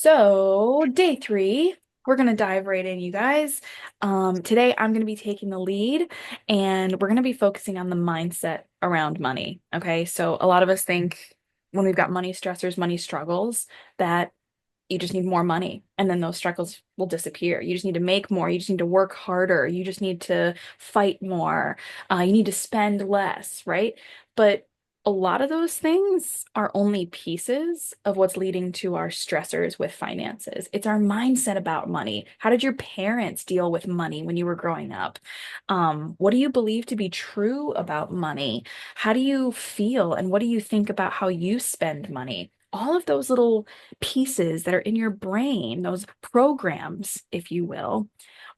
So, day three, we're going to dive right in, you guys. Today, I'm going to be taking the lead and we're going to be focusing on the mindset around money. Okay. So, a lot of us think when we've got money stressors, money struggles, that you just need more money and then those struggles will disappear. You just need to make more. You just need to work harder. You just need to fight more. You need to spend less, right? But a lot of those things are only pieces of what's leading to our stressors with finances. It's our mindset about money. How did your parents deal with money when you were growing up? What do you believe to be true about money? How do you feel and what do you think about how you spend money? All of those little pieces that are in your brain, those programs, if you will,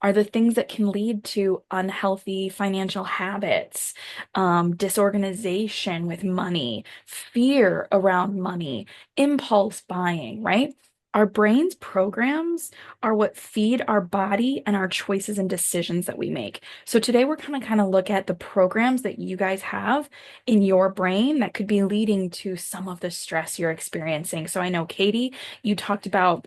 are the things that can lead to unhealthy financial habits, disorganization with money, fear around money, impulse buying, right? Our brain's programs are what feed our body and our choices and decisions that we make. So today we're going to kind of look at the programs that you guys have in your brain that could be leading to some of the stress you're experiencing. So I know, Katie, you talked about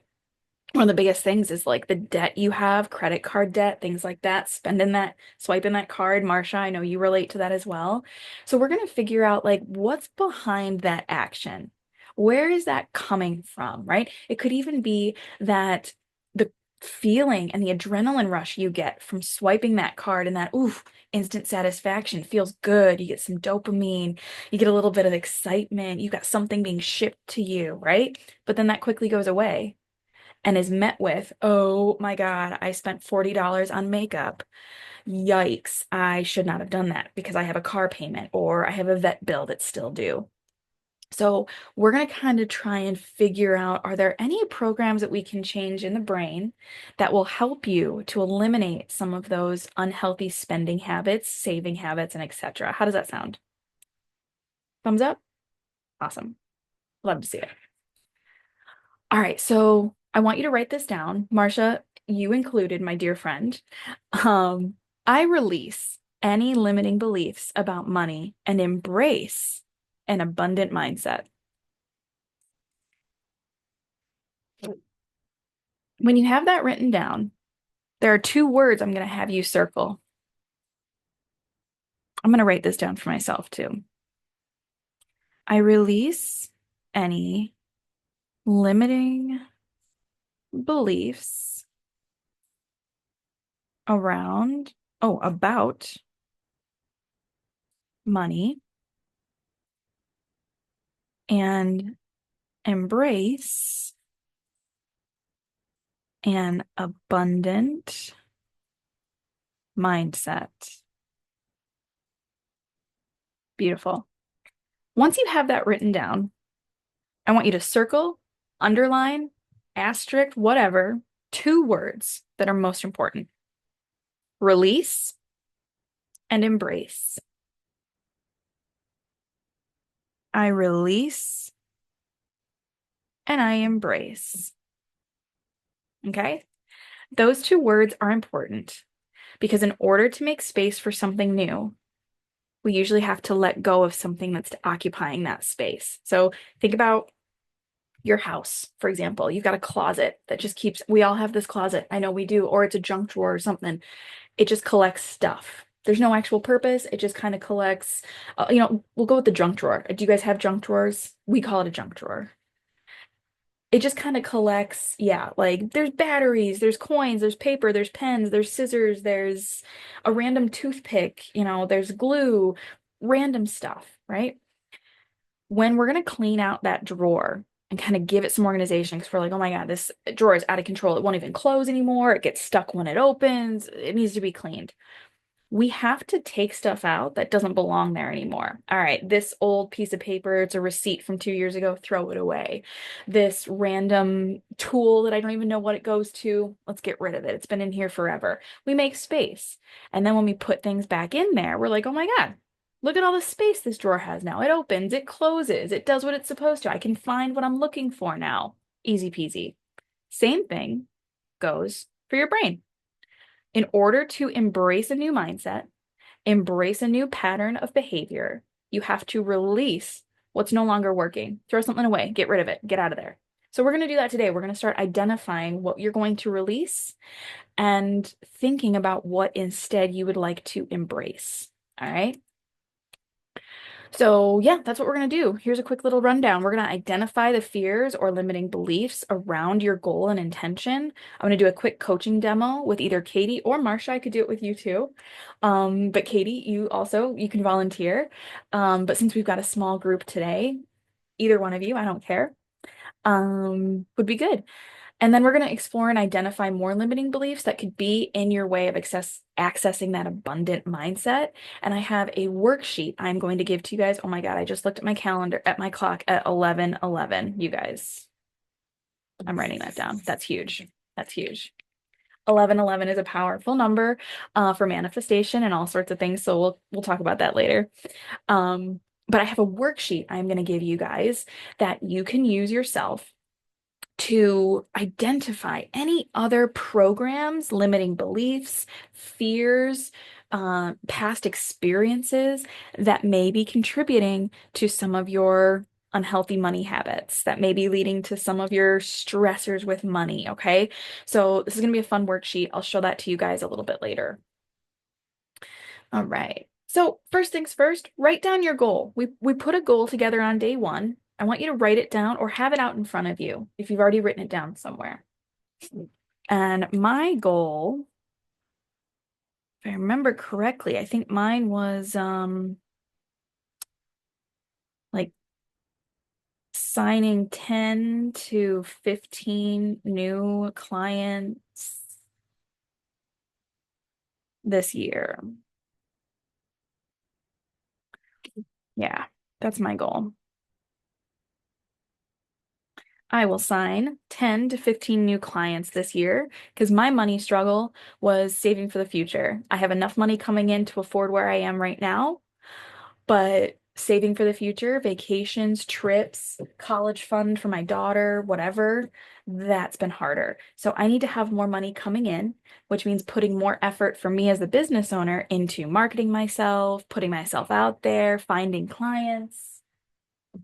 one of the biggest things is like the debt you have, credit card debt, things like that, spending that, swiping that card. Marcia, I know you relate to that as well. So we're going to figure out like what's behind that action. Where is that coming from, right? It could even be that the feeling and the adrenaline rush you get from swiping that card and that, oof, instant satisfaction feels good. You get some dopamine, you get a little bit of excitement, you got something being shipped to you, right? But then that quickly goes away and is met with, oh my God, I spent $40 on makeup. Yikes, I should not have done that because I have a car payment or I have a vet bill that's still due. So we're going to kind of try and figure out, are there any programs that we can change in the brain that will help you to eliminate some of those unhealthy spending habits, saving habits, and etc. How does that sound? Thumbs up? Awesome. Love to see it. All right, so I want you to write this down. Marcia, you included, my dear friend. Um, I release any limiting beliefs about money and embrace an abundant mindset. When you have that written down, there are two words I'm going to have you circle. I'm going to write this down for myself too. I release any limiting beliefs around, about money and embrace an abundant mindset. Beautiful. Once you have that written down, I want you to circle, underline, asterisk, whatever, two words that are most important. Release and embrace. I release and I embrace. Okay? Those two words are important because in order to make space for something new, we usually have to let go of something that's occupying that space. So think about your house, for example. You've got a closet that just keeps, we all have this closet. I know we do, or it's a junk drawer or something. It just collects stuff. There's no actual purpose. It just kind of collects, we'll go with the junk drawer. Do you guys have junk drawers? We call it a junk drawer. It just kind of collects, yeah, like there's batteries, there's coins, there's paper, there's pens, there's scissors, there's a random toothpick, there's glue, random stuff, right? When we're going to clean out that drawer and kind of give it some organization, because we're like, oh my God, this drawer is out of control. It won't even close anymore. It gets stuck when it opens. It needs to be cleaned. We have to take stuff out that doesn't belong there anymore. All right, this old piece of paper, it's a receipt from 2 years ago, throw it away. This random tool that I don't even know what it goes to, let's get rid of it. It's been in here forever. We make space. And then when we put things back in there, we're like, oh my God, look at all the space this drawer has now. It opens, it closes, it does what it's supposed to. I can find what I'm looking for now. Easy peasy. Same thing goes for your brain. In order to embrace a new mindset, embrace a new pattern of behavior, you have to release what's no longer working. Throw something away, get rid of it, get out of there. So we're going to do that today. We're going to start identifying what you're going to release and thinking about what instead you would like to embrace. All right. So yeah, that's what we're going to do. Here's a quick little rundown. We're going to identify the fears or limiting beliefs around your goal and intention. I'm going to do a quick coaching demo with either Katie or Marsha. I could do it with you too. But Katie, you can volunteer. But since we've got a small group today, either one of you, I don't care, would be good. And then we're going to explore and identify more limiting beliefs that could be in your way of accessing that abundant mindset. And I have a worksheet I'm going to give to you guys. Oh my God, I just looked at my calendar, at my clock at 11:11. You guys, I'm writing that down. That's huge. That's huge. 11:11 is a powerful number for manifestation and all sorts of things. So we'll talk about that later. But I have a worksheet I'm going to give you guys that you can use yourself to identify any other programs, limiting beliefs, fears, past experiences that may be contributing to some of your unhealthy money habits, that may be leading to some of your stressors with money. Okay. So this is going to be a fun worksheet. I'll show that to you guys a little bit later. All right. So first things first, write down your goal. We put a goal together on day one. I want you to write it down or have it out in front of you if you've already written it down somewhere. And my goal, if I remember correctly, I think mine was like signing 10 to 15 new clients this year. Yeah, that's my goal. I will sign 10 to 15 new clients this year because my money struggle was saving for the future. I have enough money coming in to afford where I am right now, but saving for the future, vacations, trips, college fund for my daughter, whatever, that's been harder. So I need to have more money coming in, which means putting more effort for me as the business owner into marketing myself, putting myself out there, finding clients.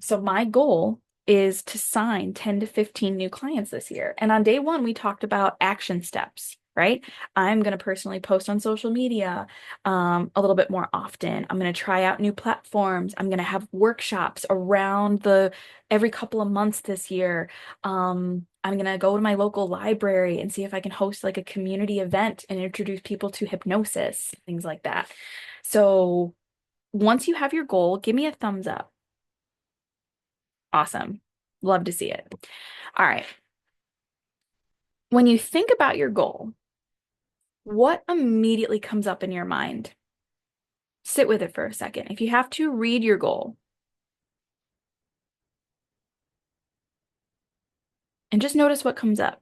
So my goal is to sign 10 to 15 new clients this year. And on day one, we talked about action steps, right? I'm going to personally post on social media a little bit more often. I'm going to try out new platforms. I'm going to have workshops around the every couple of months this year. I'm going to go to my local library and see if I can host like a community event and introduce people to hypnosis, things like that. So once you have your goal, give me a thumbs up. Awesome. Love to see it. All right. When you think about your goal, what immediately comes up in your mind? Sit with it for a second. If you have to read your goal and just notice what comes up.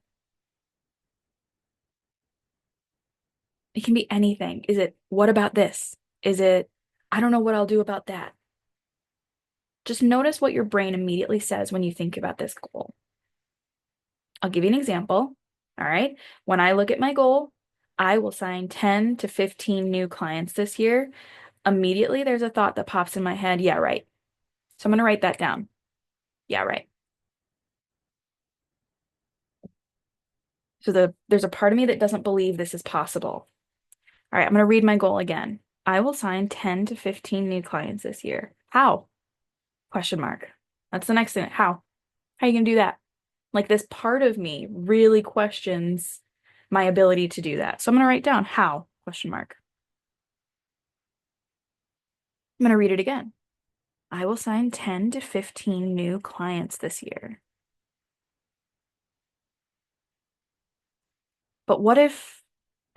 It can be anything. Is it, what about this? Is it, I don't know what I'll do about that. Just notice what your brain immediately says when you think about this goal. I'll give you an example. All right. When I look at my goal, I will sign 10 to 15 new clients this year. Immediately, there's a thought that pops in my head. Yeah, right. So I'm going to write that down. Yeah, right. So there's a part of me that doesn't believe this is possible. All right, I'm going to read my goal again. I will sign 10 to 15 new clients this year. How? Question mark. That's the next thing. How? How are you going to do that? Like this part of me really questions my ability to do that. So I'm going to write down how? Question mark. I'm going to read it again. I will sign 10 to 15 new clients this year. But what if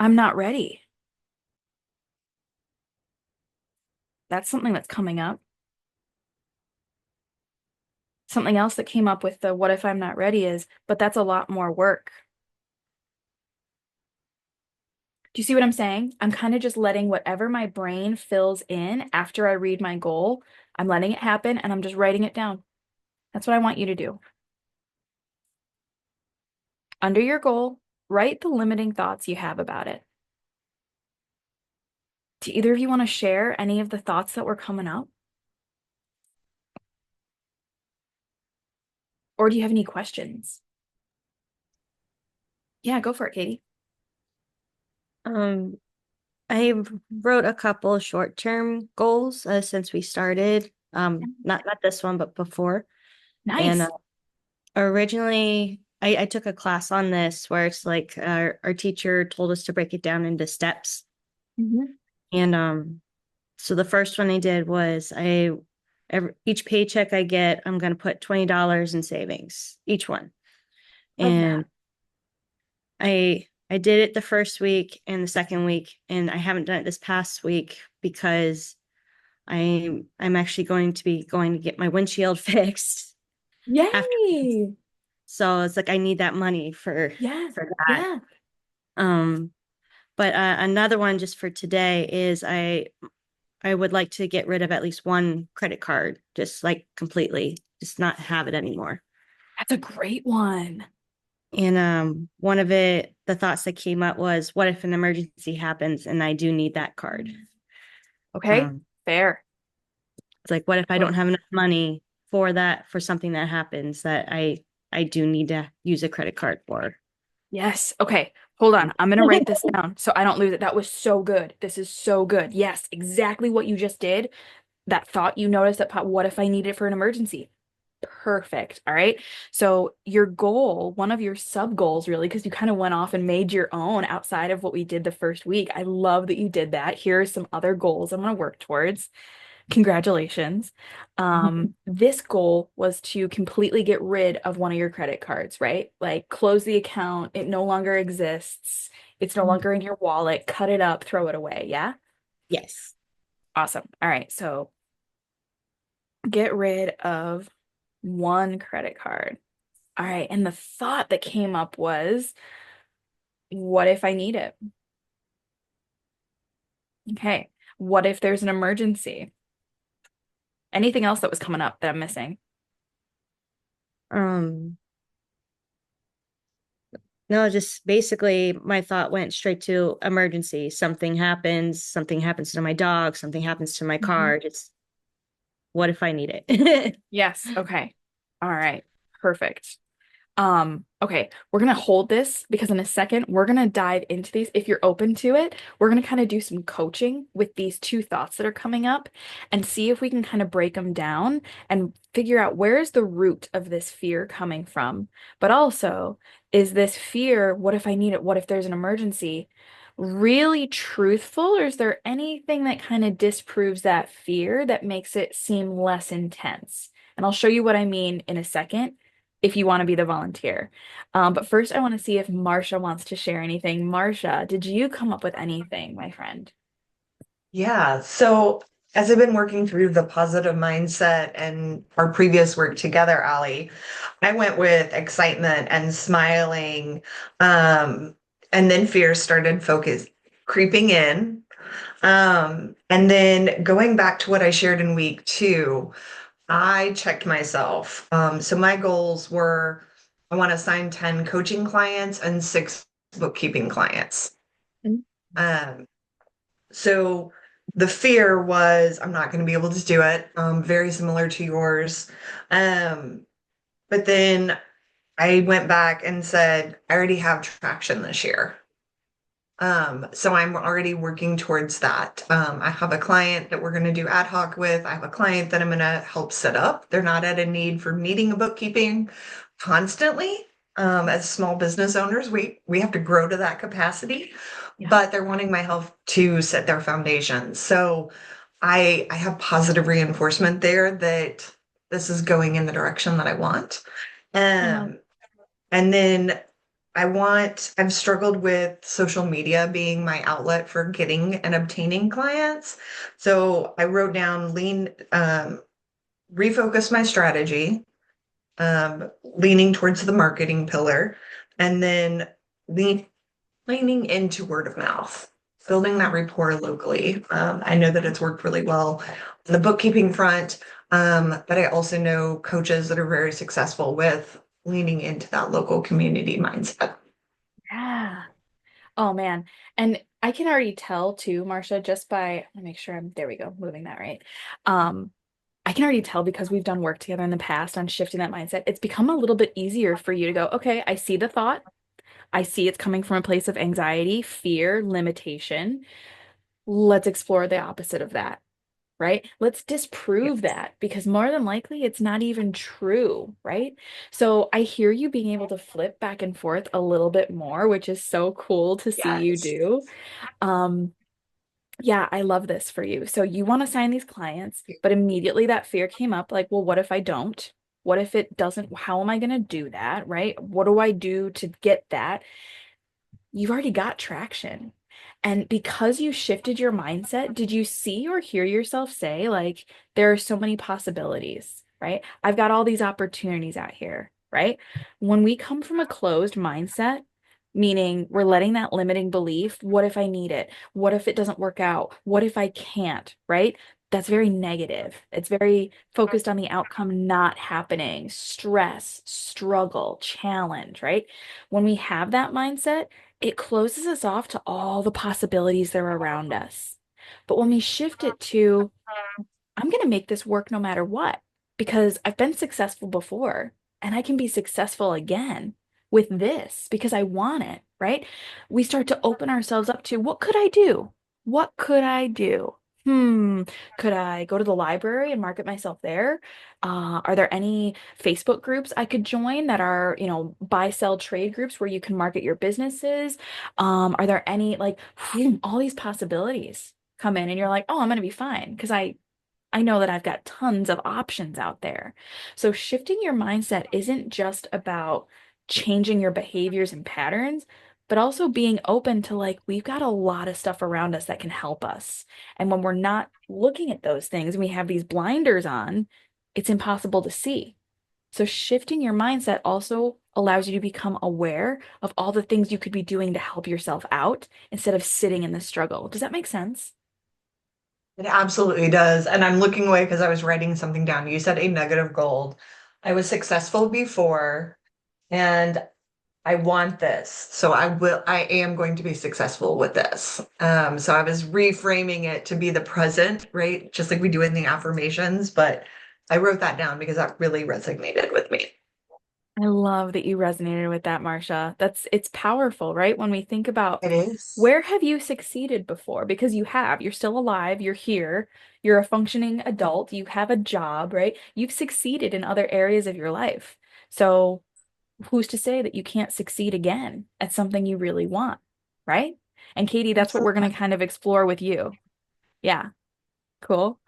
I'm not ready? That's something that's coming up. Something else that came up with the what if I'm not ready is, but that's a lot more work. Do you see what I'm saying? I'm kind of just letting whatever my brain fills in after I read my goal, I'm letting it happen and I'm just writing it down. That's what I want you to do. Under your goal, write the limiting thoughts you have about it. Do either of you want to share any of the thoughts that were coming up? Or do you have any questions? Yeah, go for it, Katie. Um, I wrote a couple of short-term goals since we started. Not this one, but before. And Nice. originally, I took a class on this where it's like our teacher told us to break it down into steps. Mhm. And so the first one I did was each paycheck I get, I'm going to put $20 in savings, each one. Love that. And I did it the first week and the second week, and I haven't done it this past week because I'm actually going to get my windshield fixed after. Yay. So it's like I need that money Yeah. for that. Yeah. Um, but another one just for today is I would like to get rid of at least one credit card, just like completely, just not have it anymore. That's a great one. And one of the thoughts that came up was, what if an emergency happens and I do need that card? Okay. Um, Fair. it's like, what if I Oh, don't have enough money for that, for something that happens that I do need to use a credit card for? yes. Okay. Hold on. I'm gonna write this down so I don't lose it. That was so good. This is so good. Yes, exactly what you just did. That thought you noticed that what if I need it for an emergency? Perfect. All right. So your goal, one of your sub goals really, because you kind of went off and made your own outside of what we did the first week. I love that you did that. Here are some other goals I'm going to work towards. Congratulations. This goal was to completely get rid of one of your credit cards, right? Like close the account. It no longer exists. It's no longer in your wallet. Cut it up, throw it away. Yeah. Yes. Awesome. All right. So get rid of one credit card. All right. And the thought that came up was, what if I need it? Okay. What if there's an emergency? Anything else that was coming up that I'm missing? Um, no, just basically my thought went straight to emergency. Something happens to my dog, something happens to my Mhm. car. Just what if I need it? Yes. Okay. All right. Perfect. Okay, we're gonna hold this because in a second we're gonna dive into these. If you're open to it, we're gonna kind of do some coaching with these two thoughts that are coming up and see if we can kind of break them down and figure out where is the root of this fear coming from. But also, is this fear, what if I need it? What if there's an emergency? Really truthful, or is there anything that kind of disproves that fear that makes it seem less intense? And I'll show you what I mean in a second if you want to be the volunteer. But first, I want to see if Marsha wants to share anything. Marsha, did you come up with anything, my friend? Yeah. So as I've been working through the positive mindset and our previous work together, Allie, I went with excitement and smiling. Um, and then fear started focus creeping in. And then going back to what I shared in week 2, I checked myself. So my goals were I want to sign 10 coaching clients and 6 bookkeeping clients. Mm. Um, so the fear was I'm not going to be able to do it, very similar to yours. Um, but then I went back and said, I already have traction this year. So I'm already working towards that. I have a client that we're going to do ad hoc with. I have a client that I'm going to help set up. They're not at a need for needing a bookkeeping constantly. As small business owners, we have to grow to that capacity, Yeah. but they're wanting my help to set their foundation. So I have positive reinforcement there that this is going in the direction that I want. I love. Um, and then I've struggled with social media being my outlet for getting and obtaining clients. So I wrote down refocus my strategy, leaning towards the marketing pillar, and then lean, leaning into word of mouth, building that rapport locally. I know that it's worked really well on the bookkeeping front, but I also know coaches that are very successful with leaning into that local community mindset. Yeah. Oh man. And I can already tell too, Marsha, just by let me make sure I'm there we go, moving that right. Um, I can already tell because we've done work together in the past on shifting that mindset. It's become a little bit easier for you to go, okay, I see the thought. I see it's coming from a place of anxiety, fear, limitation. Let's explore the opposite of that, right? Let's disprove Yes. that because more than likely it's not even true, right? So I hear you being able to flip back and forth a little bit more, which is so cool to see you Yes. do. Um, yeah, I love this for you. So you want to sign these clients, but immediately that fear came up like, well, what if I don't? What if it doesn't? How am I going to do that, right? What do I do to get that? You've already got traction. And because you shifted your mindset, did you see or hear yourself say, like, there are so many possibilities, right? I've got all these opportunities out here, right? When we come from a closed mindset, meaning we're letting that limiting belief, what if I need it? What if it doesn't work out? What if I can't, right? That's very negative. It's very focused on the outcome not happening, stress, struggle, challenge, right? When we have that mindset, it closes us off to all the possibilities that are around us. But when we shift it to, I'm going to make this work no matter what, because I've been successful before and I can be successful again with this because I want it, right? We start to open ourselves up to what could I do? What could I do? Hmm, could I go to the library and market myself there? Are there any Facebook groups I could join that are, buy, sell, trade groups where you can market your businesses? Are there any like all these possibilities come in and you're like, oh, I'm gonna be fine because I know that I've got tons of options out there. So shifting your mindset isn't just about changing your behaviors and patterns, but also being open to like, we've got a lot of stuff around us that can help us. And when we're not looking at those things and we have these blinders on, it's impossible to see. So shifting your mindset also allows you to become aware of all the things you could be doing to help yourself out instead of sitting in the struggle. Does that make sense? It absolutely does. And I'm looking away because I was writing something down. You said a nugget of gold. I was successful before and I want this. So I am going to be successful with this. So I was reframing it to be the present, right? Just like we do in the affirmations, but I wrote that down because that really resonated with me. I love that you resonated with that, Marcia. It's powerful, right? When we think about It is. where have you succeeded before? Because you have, you're still alive, you're here, you're a functioning adult, you have a job, right? You've succeeded in other areas of your life. So who's to say that you can't succeed again at something you really want, right? And Katie, that's what we're going to Absolutely. kind of explore with you. Yeah, cool.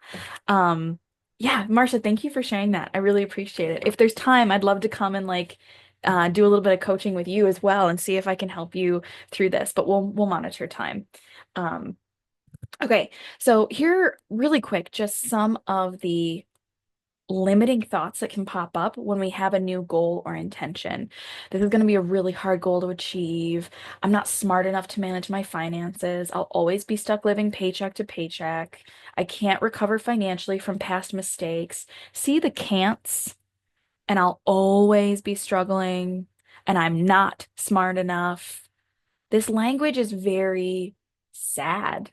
Um, yeah, Marcia, thank you for sharing that. I really appreciate it. If there's time, I'd love to come and like do a little bit of coaching with you as well and see if I can help you through this, but we'll monitor time. Um, okay, so here really quick, just some of the limiting thoughts that can pop up when we have a new goal or intention. This is going to be a really hard goal to achieve. I'm not smart enough to manage my finances. I'll always be stuck living paycheck to paycheck. I can't recover financially from past mistakes. See the can'ts, and I'll always be struggling, and I'm not smart enough. This language is very sad.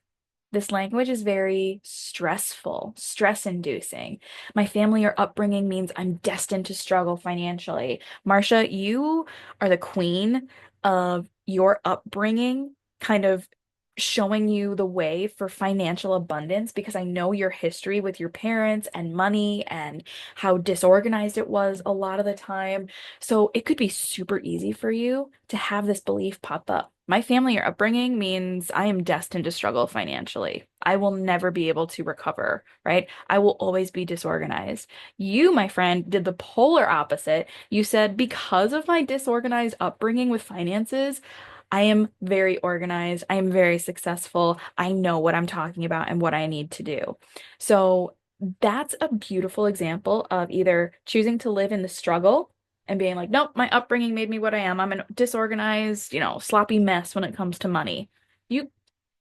This language is very stressful, stress inducing. My family or upbringing means I'm destined to struggle financially. Marcia, you are the queen of your upbringing, kind of showing you the way for financial abundance because I know your history with your parents and money and how disorganized it was a lot of the time. So it could be super easy for you to have this belief pop up. My family or upbringing means I am destined to struggle financially. I will never be able to recover, right? I will always be disorganized. You, my friend, did the polar opposite. You said, because of my disorganized upbringing with finances, I am very organized. I am very successful. I know what I'm talking about and what I need to do. So that's a beautiful example of either choosing to live in the struggle and being like, nope, my upbringing made me what I am. I'm a disorganized, sloppy mess when it comes to money. You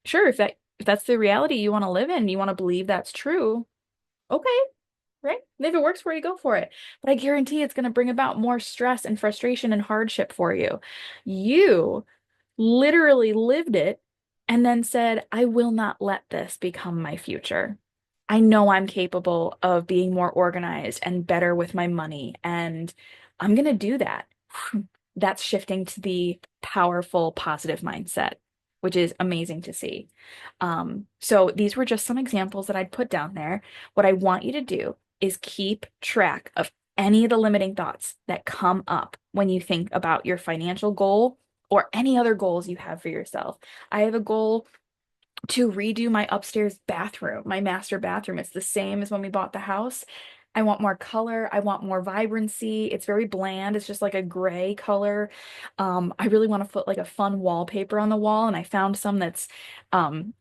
sure if that's the reality you want to live in, you want to believe that's true, okay, right? And if it works for you, go for it. But I guarantee it's going to bring about more stress and frustration and hardship for you. You literally lived it and then said, I will not let this become my future. I know I'm capable of being more organized and better with my money, and I'm going to do that. That's shifting to the powerful, positive mindset, which is amazing to see. So these were just some examples that I'd put down there. What I want you to do is keep track of any of the limiting thoughts that come up when you think about your financial goal or any other goals you have for yourself. I have a goal to redo my upstairs bathroom, my master bathroom. It's the same as when we bought the house. I want more color. I want more vibrancy. It's very bland. It's just like a gray color. I really want to put like a fun wallpaper on the wall, and I found some that's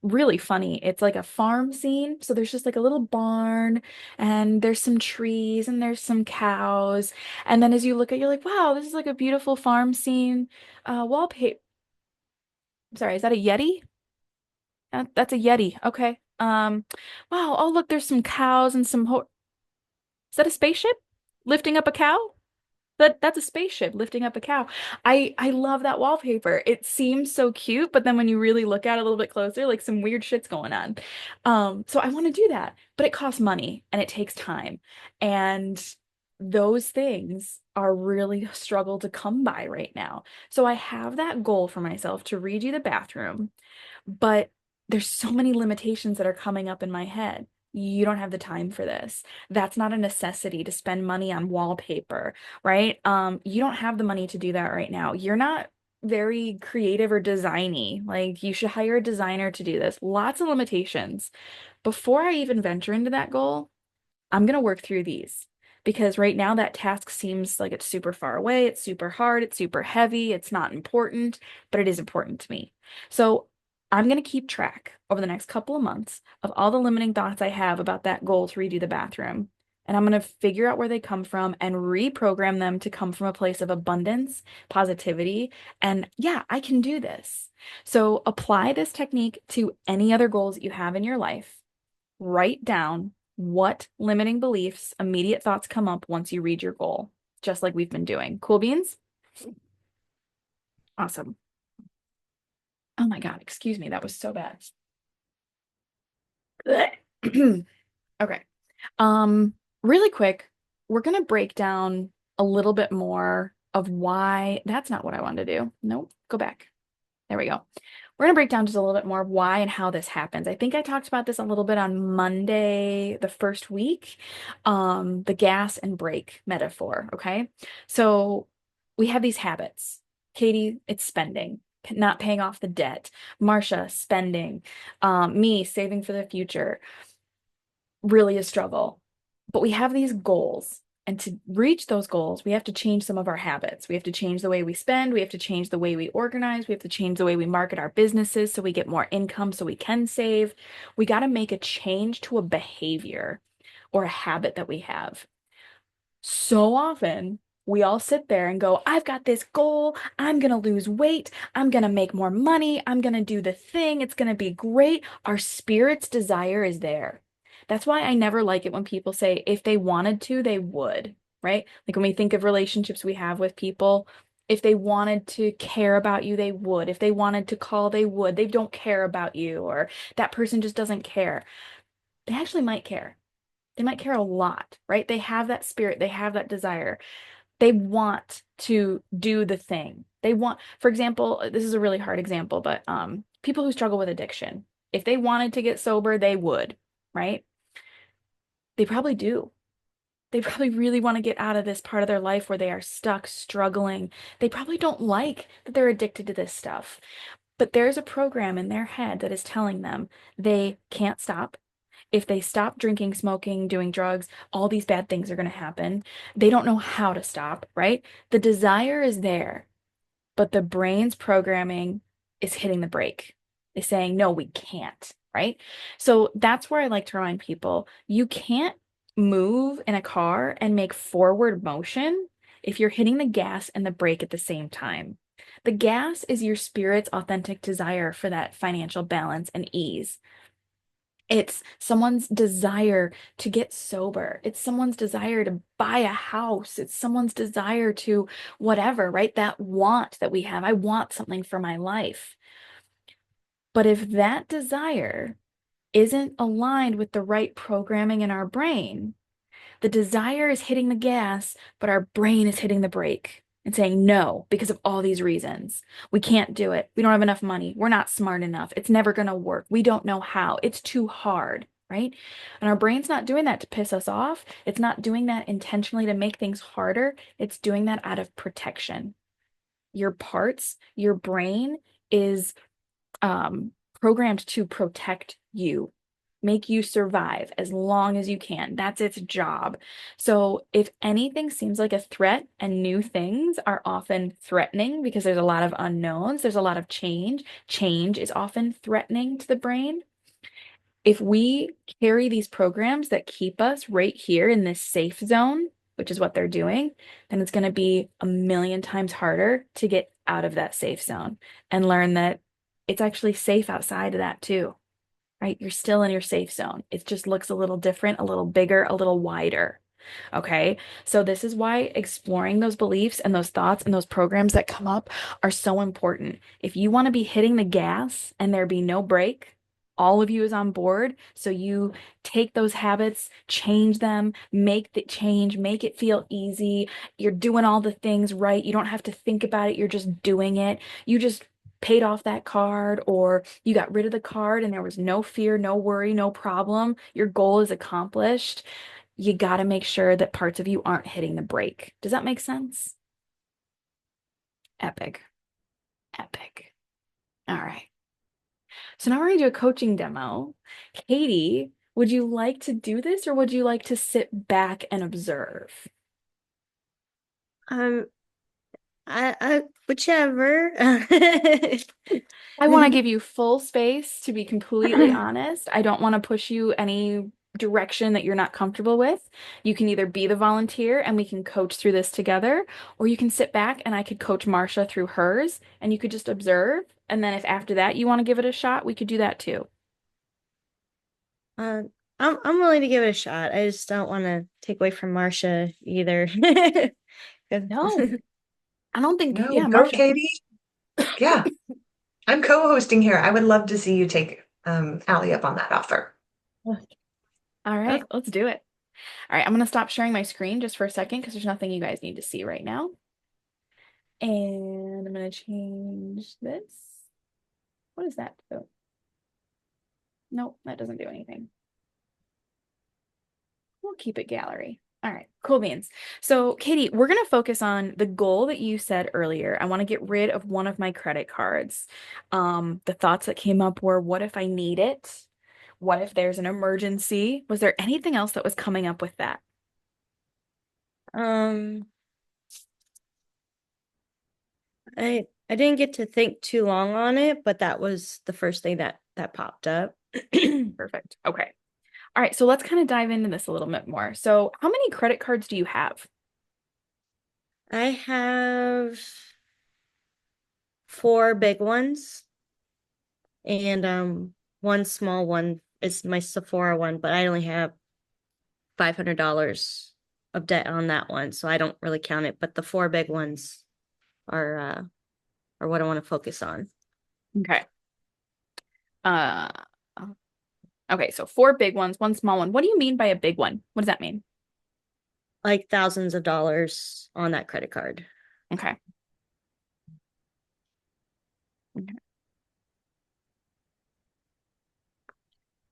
really funny. It's like a farm scene. So there's just like a little barn, and there's some trees, and there's some cows. And then as you look at, you're like, wow, this is like a beautiful farm scene wallpaper. Sorry, is that a Yeti? That's a Yeti. Okay. Wow. Oh, look, there's some cows and some ho is that a spaceship lifting up a cow? That's a spaceship lifting up a cow. I love that wallpaper. It seems so cute, but then when you really look at it a little bit closer, like some weird shit's going on. So I want to do that, but it costs money and it takes time. And those things are really a struggle to come by right now. So I have that goal for myself to redo the bathroom, but there's so many limitations that are coming up in my head. You don't have the time for this. That's not a necessity to spend money on wallpaper, right? You don't have the money to do that right now. You're not very creative or designy. Like you should hire a designer to do this. Lots of limitations. Before I even venture into that goal, I'm going to work through these because right now that task seems like it's super far away, it's super hard, it's super heavy, it's not important, but it is important to me. So I'm going to keep track over the next couple of months of all the limiting thoughts I have about that goal to redo the bathroom. And I'm going to figure out where they come from and reprogram them to come from a place of abundance, positivity, and yeah, I can do this. So apply this technique to any other goals that you have in your life. Write down what limiting beliefs, immediate thoughts come up once you read your goal, just like we've been doing. Cool beans? Awesome. Oh my God, excuse me, that was so bad. Okay. Um, really quick, we're gonna break down a little bit more of why that's not what I wanted to do. Nope, go back. There we go. We're going to break down just a little bit more of why and how this happens. I think I talked about this a little bit on Monday, the first week, the gas and brake metaphor. Okay. So we have these habits. Katie, it's spending, not paying off the debt. Marcia, spending. Me, saving for the future. Really a struggle. But we have these goals. And to reach those goals, we have to change some of our habits. We have to change the way we spend. We have to change the way we organize. We have to change the way we market our businesses so we get more income so we can save. We got to make a change to a behavior or a habit that we have. So often, we all sit there and go, I've got this goal. I'm going to lose weight. I'm going to make more money. I'm going to do the thing. It's going to be great. Our spirit's desire is there. That's why I never like it when people say if they wanted to, they would, right? Like when we think of relationships we have with people, if they wanted to care about you, they would. If they wanted to call, they would. They don't care about you, or that person just doesn't care. They actually might care. They might care a lot, right? They have that spirit, they have that desire. They want to do the thing. They want, for example, this is a really hard example, but people who struggle with addiction, if they wanted to get sober, they would, right? They probably do. They probably really want to get out of this part of their life where they are stuck, struggling. They probably don't like that they're addicted to this stuff. But there's a program in their head that is telling them they can't stop. If they stop drinking, smoking, doing drugs, all these bad things are going to happen. They don't know how to stop, right? The desire is there, but the brain's programming is hitting the brake. It's saying, no, we can't, right? So that's where I like to remind people, you can't move in a car and make forward motion if you're hitting the gas and the brake at the same time. The gas is your spirit's authentic desire for that financial balance and ease. It's someone's desire to get sober. It's someone's desire to buy a house. It's someone's desire to whatever, right? That want that we have. I want something for my life. But if that desire isn't aligned with the right programming in our brain. The desire is hitting the gas, but our brain is hitting the brake and saying no because of all these reasons. We can't do it. We don't have enough money. We're not smart enough. It's never going to work. We don't know how. It's too hard, right? And our brain's not doing that to piss us off. It's not doing that intentionally to make things harder. It's doing that out of protection. Your brain is programmed to protect you, make you survive as long as you can. That's its job. So if anything seems like a threat, and new things are often threatening because there's a lot of unknowns, there's a lot of change. Change is often threatening to the brain. If we carry these programs that keep us right here in this safe zone, which is what they're doing, then it's going to be a million times harder to get out of that safe zone and learn that it's actually safe outside of that too, right? You're still in your safe zone. It just looks a little different, a little bigger, a little wider. Okay. So this is why exploring those beliefs and those thoughts and those programs that come up are so important. If you want to be hitting the gas and there be no brake, all of you is on board. So you take those habits, change them, make the change, make it feel easy. You're doing all the things right. You don't have to think about it. You're just doing it. You just paid off that card, or you got rid of the card and there was no fear, no worry, no problem. Your goal is accomplished. You got to make sure that parts of you aren't hitting the brake. Does that make sense? Epic. Epic. All right. So now we're going to do a coaching demo. Katie, would you like to do this, or would you like to sit back and observe? Um, I whichever. I want to give you full space, to be completely honest. I don't want to push you any direction that you're not comfortable with. You can either be the volunteer and we can coach through this together, or you can sit back and I could coach Marcia through hers and you could just observe. And then if after that you want to give it a shot, we could do that too. Uh, I'm willing to give it a shot. I just don't want to take away from Marcia either. No, I don't think, No, yeah, go Marcia. Katie. Yeah, I'm co-hosting here. I would love to see you take Allie up on that offer. All right, Okay. let's do it. All right, I'm going to stop sharing my screen just for a second because there's nothing you guys need to see right now. And I'm going to change this. What does that do? Nope, that doesn't do anything. We'll keep it gallery. All right, cool beans. So, Katie, we're going to focus on the goal that you said earlier. I want to get rid of one of my credit cards. The thoughts that came up were, what if I need it? What if there's an emergency? Was there anything else that was coming up with that? Um, I didn't get to think too long on it, but that was the first thing that popped up. Perfect. Okay. All right, so let's kind of dive into this a little bit more. So, how many credit cards do you have? I have 4 big ones and one small one is my Sephora one, but I only have $500 of debt on that one, so I don't really count it. But the 4 big ones are what I want to focus on. Okay. Uh, okay, so 4 big ones, one small one. What do you mean by a big one? What does that mean? Like thousands of dollars on that credit card. Okay. Okay.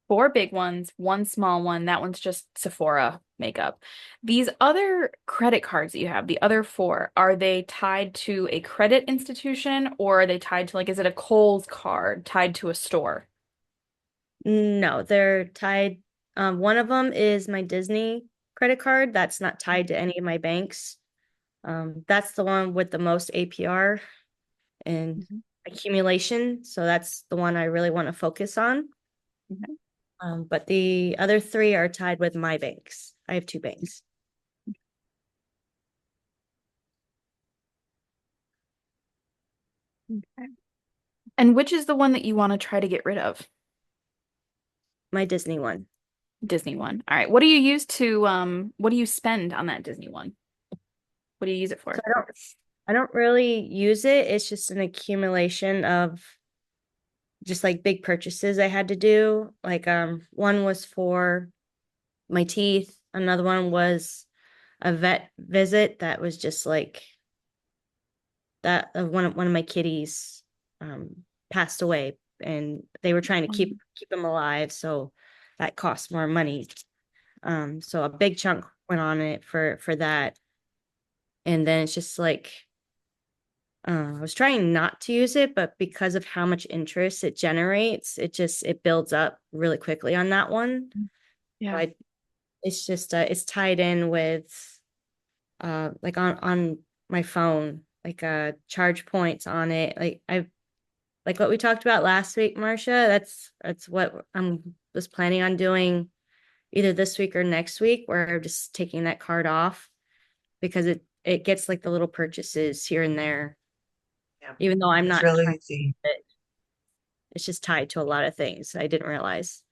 4 big ones, one small one. That one's just Sephora makeup. These other credit cards that you have, the other four, are they tied to a credit institution, or are they tied to, like, is it a Kohl's card tied to a store? No, they're tied. One of them is my Disney credit card. That's not tied to any of my banks. That's the one with the most APR and Mhm. accumulation. So that's the one I really want to focus on. Okay. But the other 3 are tied with my banks. I have 2 banks. Okay. And which is the one that you want to try to get rid of? My Disney one. Disney one. All right. What do you use to what do you spend on that Disney one? What do you use it So for? I don't really use it. It's just an accumulation of just like big purchases I had to do. Like one was for my teeth, another one was a vet visit that was just like that one of my kitties passed away, and they were trying to keep him alive, so that cost more money. So a big chunk went on it for that. And then it's just like I was trying not to use it, but because of how much interest it generates, it builds up really quickly on that one. So Yeah. it's just it's tied in with like on my phone, like charge points on it. Like I like what we talked about last week, Marcia. That's what I'm was planning on doing either this week or next week, where I'm just taking that card off because it gets like the little purchases here and there, Yeah, even though I'm it's not really trying easy. it. It's just tied to a lot of things I didn't realize.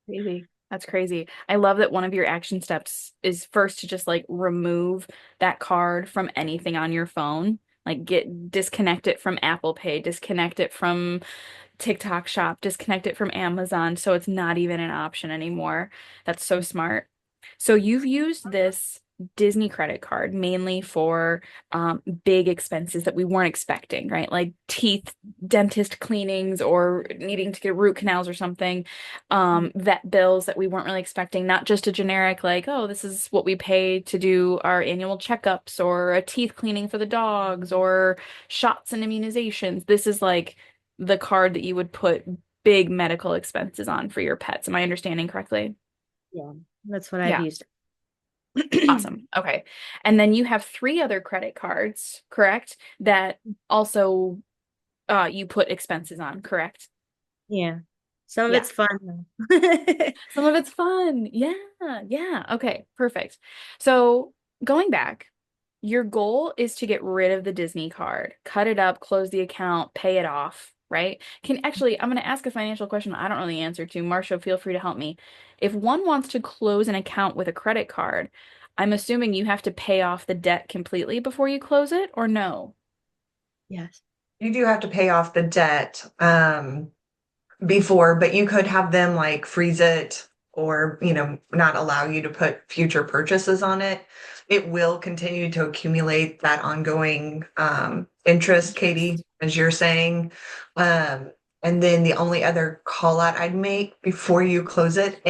Crazy. That's crazy. I love that one of your action steps is first to just like remove that card from anything on your phone. Like disconnect it from Apple Pay, disconnect it from TikTok Shop, disconnect it from Amazon so it's not even an option anymore. That's so smart. So you've used this Disney credit card mainly for big expenses that we weren't expecting, right? Like teeth, dentist cleanings, or needing to get root canals or something, vet bills that we weren't really expecting, not just a generic like, oh, this is what we pay to do our annual checkups or a teeth cleaning for the dogs or shots and immunizations. This is like the card that you would put big medical expenses on for your pets. Am I understanding correctly? Yeah, that's what I've Yeah. used. Awesome. Okay. And then you have three other credit cards, correct? That also you put expenses on, correct? Yeah. Some of Yeah. it's fun though. Some of it's fun. Yeah. Yeah. Okay. Perfect. So going back, your goal is to get rid of the Disney card, cut it up, close the account, pay it off, right? I'm going to ask a financial question I don't know the answer to. Marcia, feel free to help me. If one wants to close an account with a credit card, I'm assuming you have to pay off the debt completely before you close it, or no? Yes. You do have to pay off the debt before, but you could have them like freeze it or, not allow you to put future purchases on it. It will continue to accumulate that ongoing interest, Katie, Interest. as you're saying. And then the only other call out I'd make before you close it,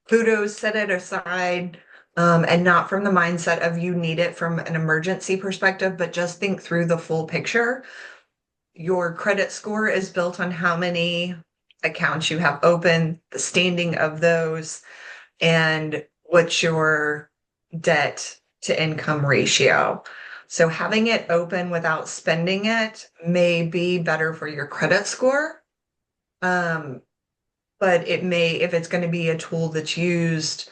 kudos, set it aside. And not from the mindset of you need it from an emergency perspective, but just think through the full picture. Your credit score is built on how many accounts you have open, the standing of those, and what's your debt to income ratio. So having it open without spending it may be better for your credit score. Um, but it may, if it's going to be a tool that's used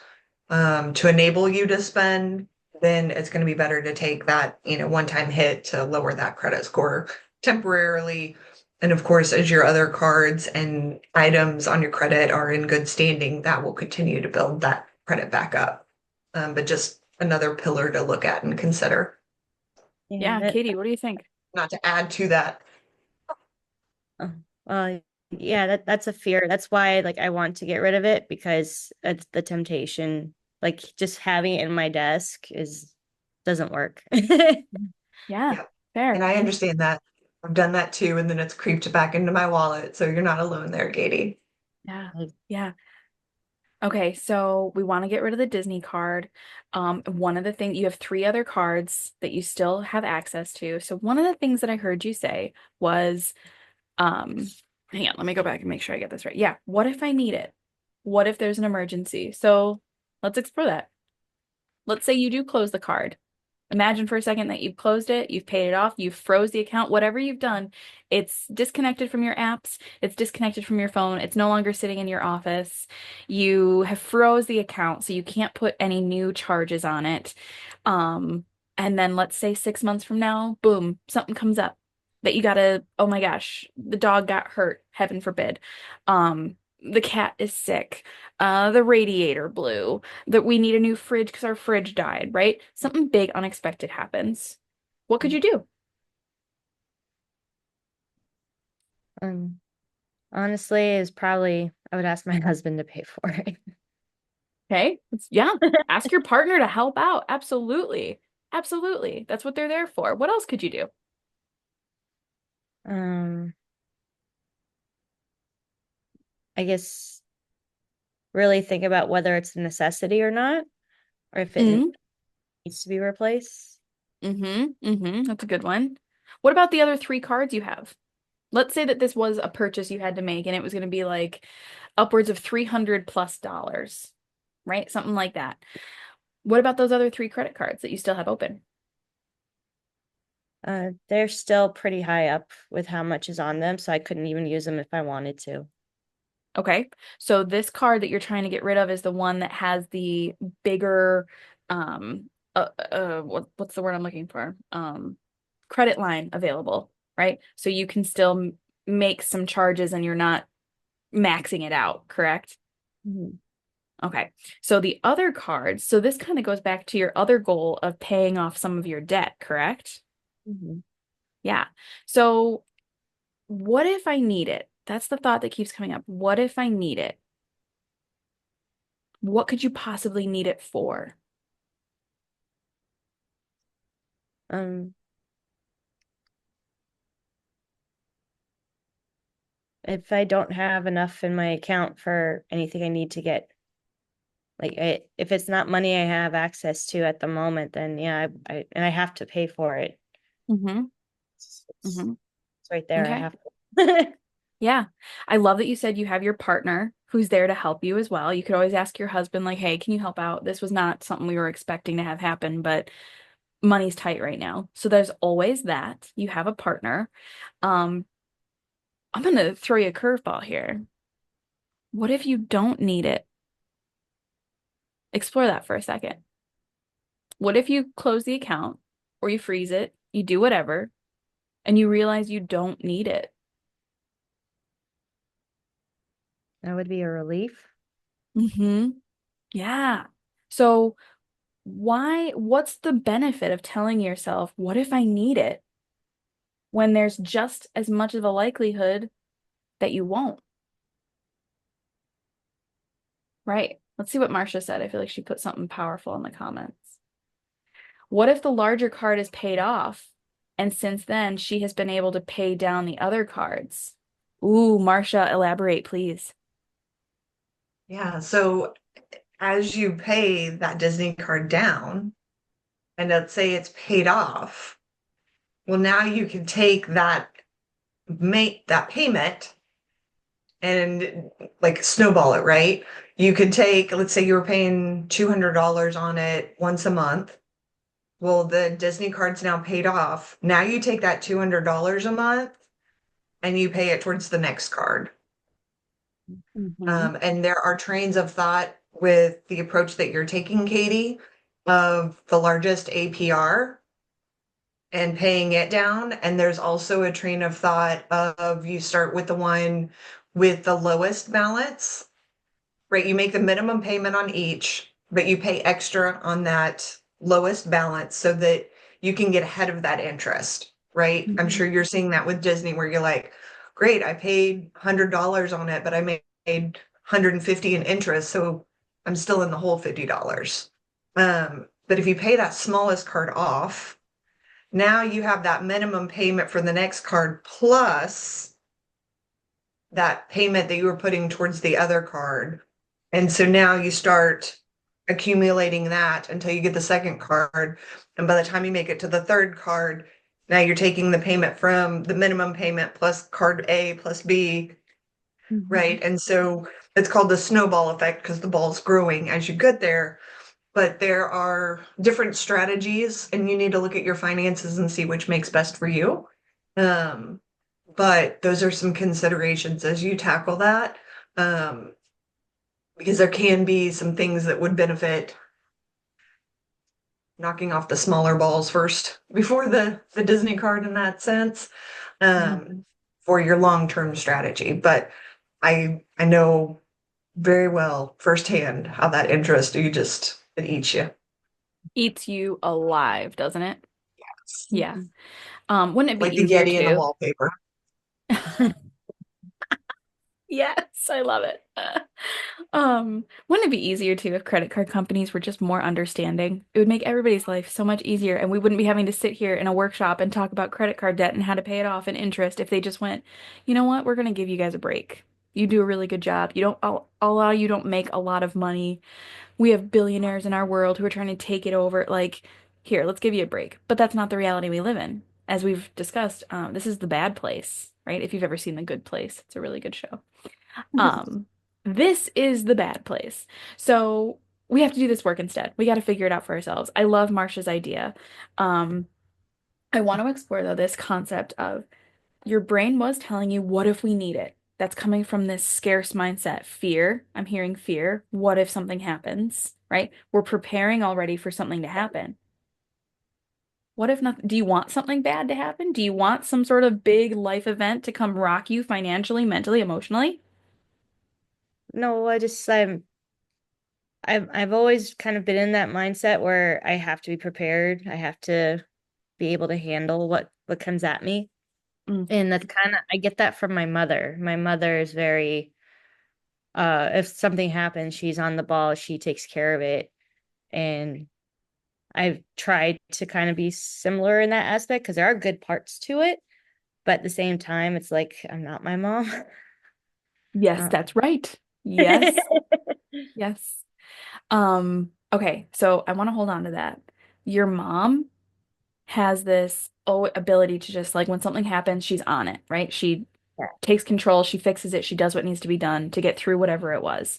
to enable you to spend, then it's going to be better to take that, one-time hit to lower that credit score temporarily. And of course, as your other cards and items on your credit are in good standing, that will continue to build that credit back up. But just another pillar to look at and consider, Yeah, Yeah, Katie, what do you think? not to add to that. oh, yeah, that's a fear. That's why like I want to get rid of it, because it's the temptation. Like just having it in my desk is doesn't work. Yeah, Yeah. And fair. I understand that. I've done that too, and then it's creeped back into my wallet. So you're not alone there, Katie. Yeah. Yeah. Okay, so we want to get rid of the Disney card. One of the things you have three other cards that you still have access to. So one of the things that I heard you say was, um, hang on, let me go back and make sure I get this right. Yeah, what if I need it? What if there's an emergency? So let's explore that. Let's say you do close the card. Imagine for a second that you've closed it, you've paid it off, you've froze the account, whatever you've done, it's disconnected from your apps, it's disconnected from your phone, it's no longer sitting in your office. You have froze the account, so you can't put any new charges on it. Um, and then let's say 6 months from now, boom, something comes up that you gotta, oh my gosh, the dog got hurt, heaven forbid. The cat is sick. The radiator blew, that we need a new fridge because our fridge died, right? Something big unexpected happens. What could you do? Um, honestly, is probably I would ask my husband to pay for it. Okay. Yeah. Ask your partner to help out. Absolutely. Absolutely. That's what they're there for. What else could you do? Um, I guess really think about whether it's a necessity or not, or if it Mm, needs to be replaced. That's a good one. What about the other three cards you have? Let's say that this was a purchase you had to make and it was going to be like upwards of 300 plus dollars, right? Something like that. What about those other three credit cards that you still have open? They're still pretty high up with how much is on them, so I couldn't even use them if I wanted to. Okay. So this card that you're trying to get rid of is the one that has the bigger what's the word I'm looking for? Credit line available, right? So you can still make some charges and you're not maxing it out, correct? Mhm. Okay. So the other cards, so this kind of goes back to your other goal of paying off some of your debt, correct? Mhm. Yeah. So what if I need it? That's the thought that keeps coming up. What if I need it? What could you possibly need it for? Um, if I don't have enough in my account for anything I need to get, if it's not money I have access to at the moment, then yeah, and I have to pay for it. Mm-hmm. It's, Mm-hmm. it's right there. I Okay. have to. Yeah. I love that you said you have your partner who's there to help you as well. You could always ask your husband, like, hey, can you help out? This was not something we were expecting to have happen, but money's tight right now. So there's always that. You have a partner. Um, I'm gonna throw you a curveball here. What if you don't need it? Explore that for a second. What if you close the account or you freeze it, you do whatever, and you realize you don't need it? That would be a relief. Mm-hmm. Yeah. So what's the benefit of telling yourself, what if I need it, when there's just as much of a likelihood that you won't, right? Let's see what Marcia said. I feel like she put something powerful in the comments. What if the larger card is paid off, and since then she has been able to pay down the other cards? Ooh, Marcia, elaborate, please. Yeah. So as you pay that Disney card down, and let's say it's paid off, well, now you can take make that payment and like snowball it, right? You could take, let's say you were paying $200 on it once a month. Well, the Disney card's now paid off. Now you take that $200 a month and you pay it towards the next card. Mm-hmm. And there are trains of thought with the approach that you're taking, Katie, of the largest APR and paying it down. And there's also a train of thought of you start with the one with the lowest balance, right? You make the minimum payment on each, but you pay extra on that lowest balance so that you can get ahead of that interest, right? I'm Mm-hmm. sure you're seeing that with Disney where you're like, great, I paid $100 on it, but I made 150 in interest, so I'm still in the whole $50. But if you pay that smallest card off, now you have that minimum payment for the next card plus that payment that you were putting towards the other card. And so now you start accumulating that until you get the second card. And by the time you make it to the third card, now you're taking the payment from the minimum payment plus card A plus B, Mm-hmm. right? And so it's called the snowball effect because the ball's growing as you get there. But there are different strategies, and you need to look at your finances and see which makes best for you. Um, but those are some considerations as you tackle that. Um, because there can be some things that would benefit knocking off the smaller balls first before the Disney card in that sense, Mm-hmm. for your long-term strategy. But I know very well firsthand how that interest it eats you. Eats you alive, doesn't it? Yeah. Mhm. Wouldn't it be Like the easier Yeti in the too? wallpaper. Yes, I love it. Wouldn't it be easier too if credit card companies were just more understanding? It would make everybody's life so much easier, and we wouldn't be having to sit here in a workshop and talk about credit card debt and how to pay it off and interest if they just went, you know what, we're going to give you guys a break. You do a really good job. You don't, a lot of you don't make a lot of money. We have billionaires in our world who are trying to take it over. Like, here, let's give you a break. But that's not the reality we live in. As we've discussed, this is the bad place, right? If you've ever seen The Good Place, it's a really good show. Um, this is the bad place. So we have to do this work instead. We got to figure it out for ourselves. I love Marsha's idea. Um, I want to explore though this concept of your brain was telling you, what if we need it? That's coming from this scarce mindset, fear. I'm hearing fear. What if something happens, right? We're preparing already for something to happen. What if nothing? Do you want something bad to happen? Do you want some sort of big life event to come rock you financially, mentally, emotionally? No, I've always kind of been in that mindset where I have to be prepared. I have to be able to handle what comes at me. Mm. And that's kind of I get that from my mother. My mother is very if something happens, she's on the ball, she takes care of it. And I've tried to kind of be similar in that aspect because there are good parts to it, but at the same time, it's like I'm not my mom. Yes, Uh, that's right. Yes, yes. Okay, so I want to hold on to that. Your mom has this ability to just like when something happens, she's on it, right? She takes control, she fixes it, she does what needs to be done to get through whatever it was.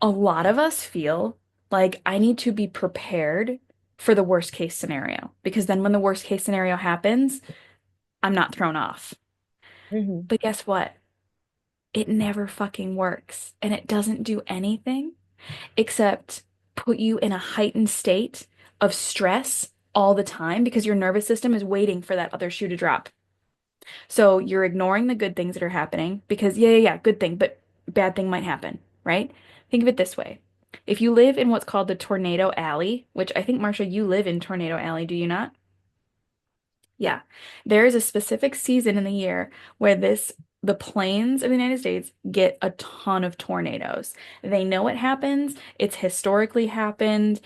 A lot of us feel like I need to be prepared for the worst case scenario because then when the worst case scenario happens, I'm not thrown off. Mhm. But guess what? It never fucking works and it doesn't do anything except put you in a heightened state of stress all the time because your nervous system is waiting for that other shoe to drop. So you're ignoring the good things that are happening because, yeah, good thing, but bad thing might happen, right? Think of it this way. If you live in what's called the Tornado Alley, which I think, Marsha, you live in Tornado Alley, do you not? Yeah. There is a specific season in the year where the plains of the United States get a ton of tornadoes. They know it happens. It's historically happened.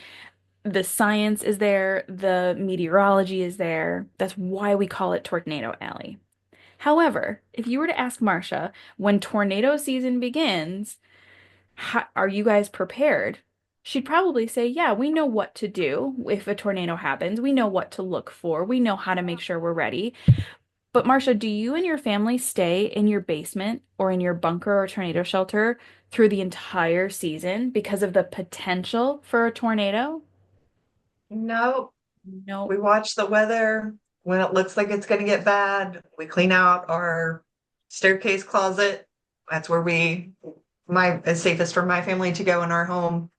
The science is there. The meteorology is there. That's why we call it Tornado Alley. However, if you were to ask Marcia, when tornado season begins, are you guys prepared? She'd probably say, yeah, we know what to do if a tornado happens. We know what to look for. We know how to make sure we're ready. But Marcia, do you and your family stay in your basement or in your bunker or tornado shelter through the entire season because of the potential for a tornado? No, No. we watch the weather. When it looks like it's going to get bad, we clean out our staircase closet. That's where it's safest for my family to go in our home.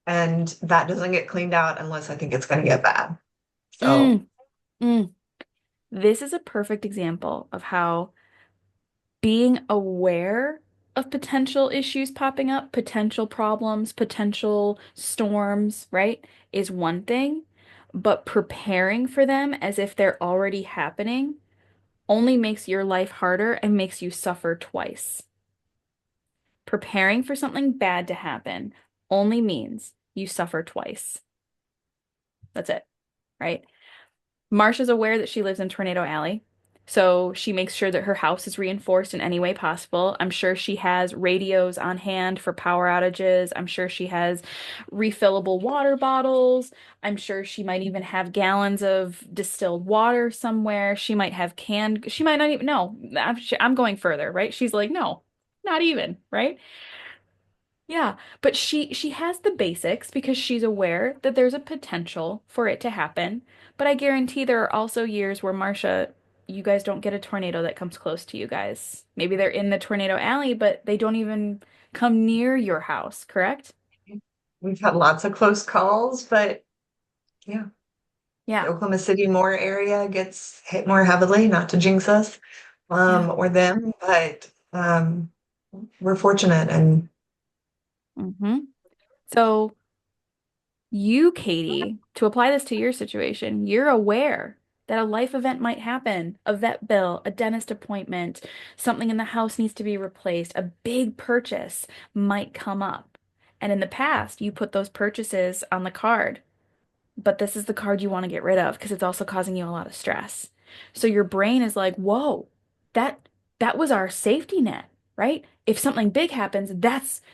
And that doesn't get cleaned out unless I think it's going to get bad. So, Mm, mm. This is a perfect example of how being aware of potential issues popping up, potential problems, potential storms, right, is one thing, but preparing for them as if they're already happening only makes your life harder and makes you suffer twice. Preparing for something bad to happen only means you suffer twice. That's it, right? Marsha's aware that she lives in Tornado Alley, so she makes sure that her house is reinforced in any way possible. I'm sure she has radios on hand for power outages. I'm sure she has refillable water bottles. I'm sure she might even have gallons of distilled water somewhere. She might not even know. I'm going further, right? She's like, no, not even, right? Yeah, but she has the basics because she's aware that there's a potential for it to happen. But I guarantee there are also years where Marcia, you guys don't get a tornado that comes close to you guys. Maybe they're in the tornado alley, but they don't even come near your house, correct? we've had lots of close calls, but yeah, the Yeah. Oklahoma City more area gets hit more heavily, not to jinx us, Yeah. or them, but we're fortunate and So you, Katie, to apply this to your situation, you're aware that a life event might happen, a vet bill, a dentist appointment, something in the house needs to be replaced, a big purchase might come up. And in the past, you put those purchases on the card, but this is the card you want to get rid of because it's also causing you a lot of stress. So your brain is like, "Whoa, that that was our safety net, right? If something big happens,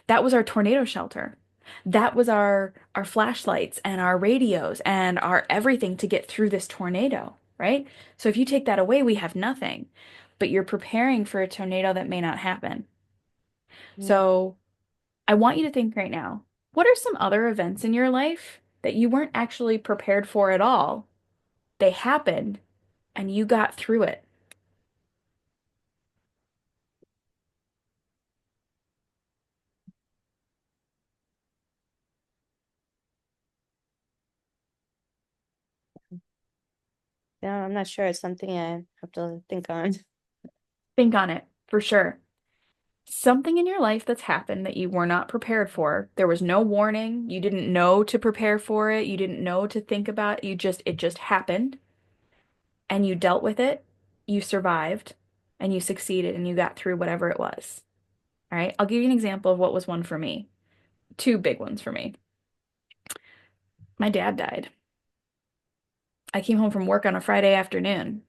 that was our tornado shelter. That was our flashlights and our radios and our everything to get through this tornado, right? So if you take that away, we have nothing. But you're preparing for a tornado that may not happen. Mm. So I want you to think right now, what are some other events in your life that you weren't actually prepared for at all? They happened and you got through it. Yeah, I'm not sure. It's something I have to think on. Think on it for sure. Something in your life that's happened that you were not prepared for. There was no warning. You didn't know to prepare for it. You didn't know to think about it. It just happened and you dealt with it. You survived and you succeeded and you got through whatever it was. All right. I'll give you an example of what was one for me. Two big ones for me. My dad died. I came home from work on a Friday afternoon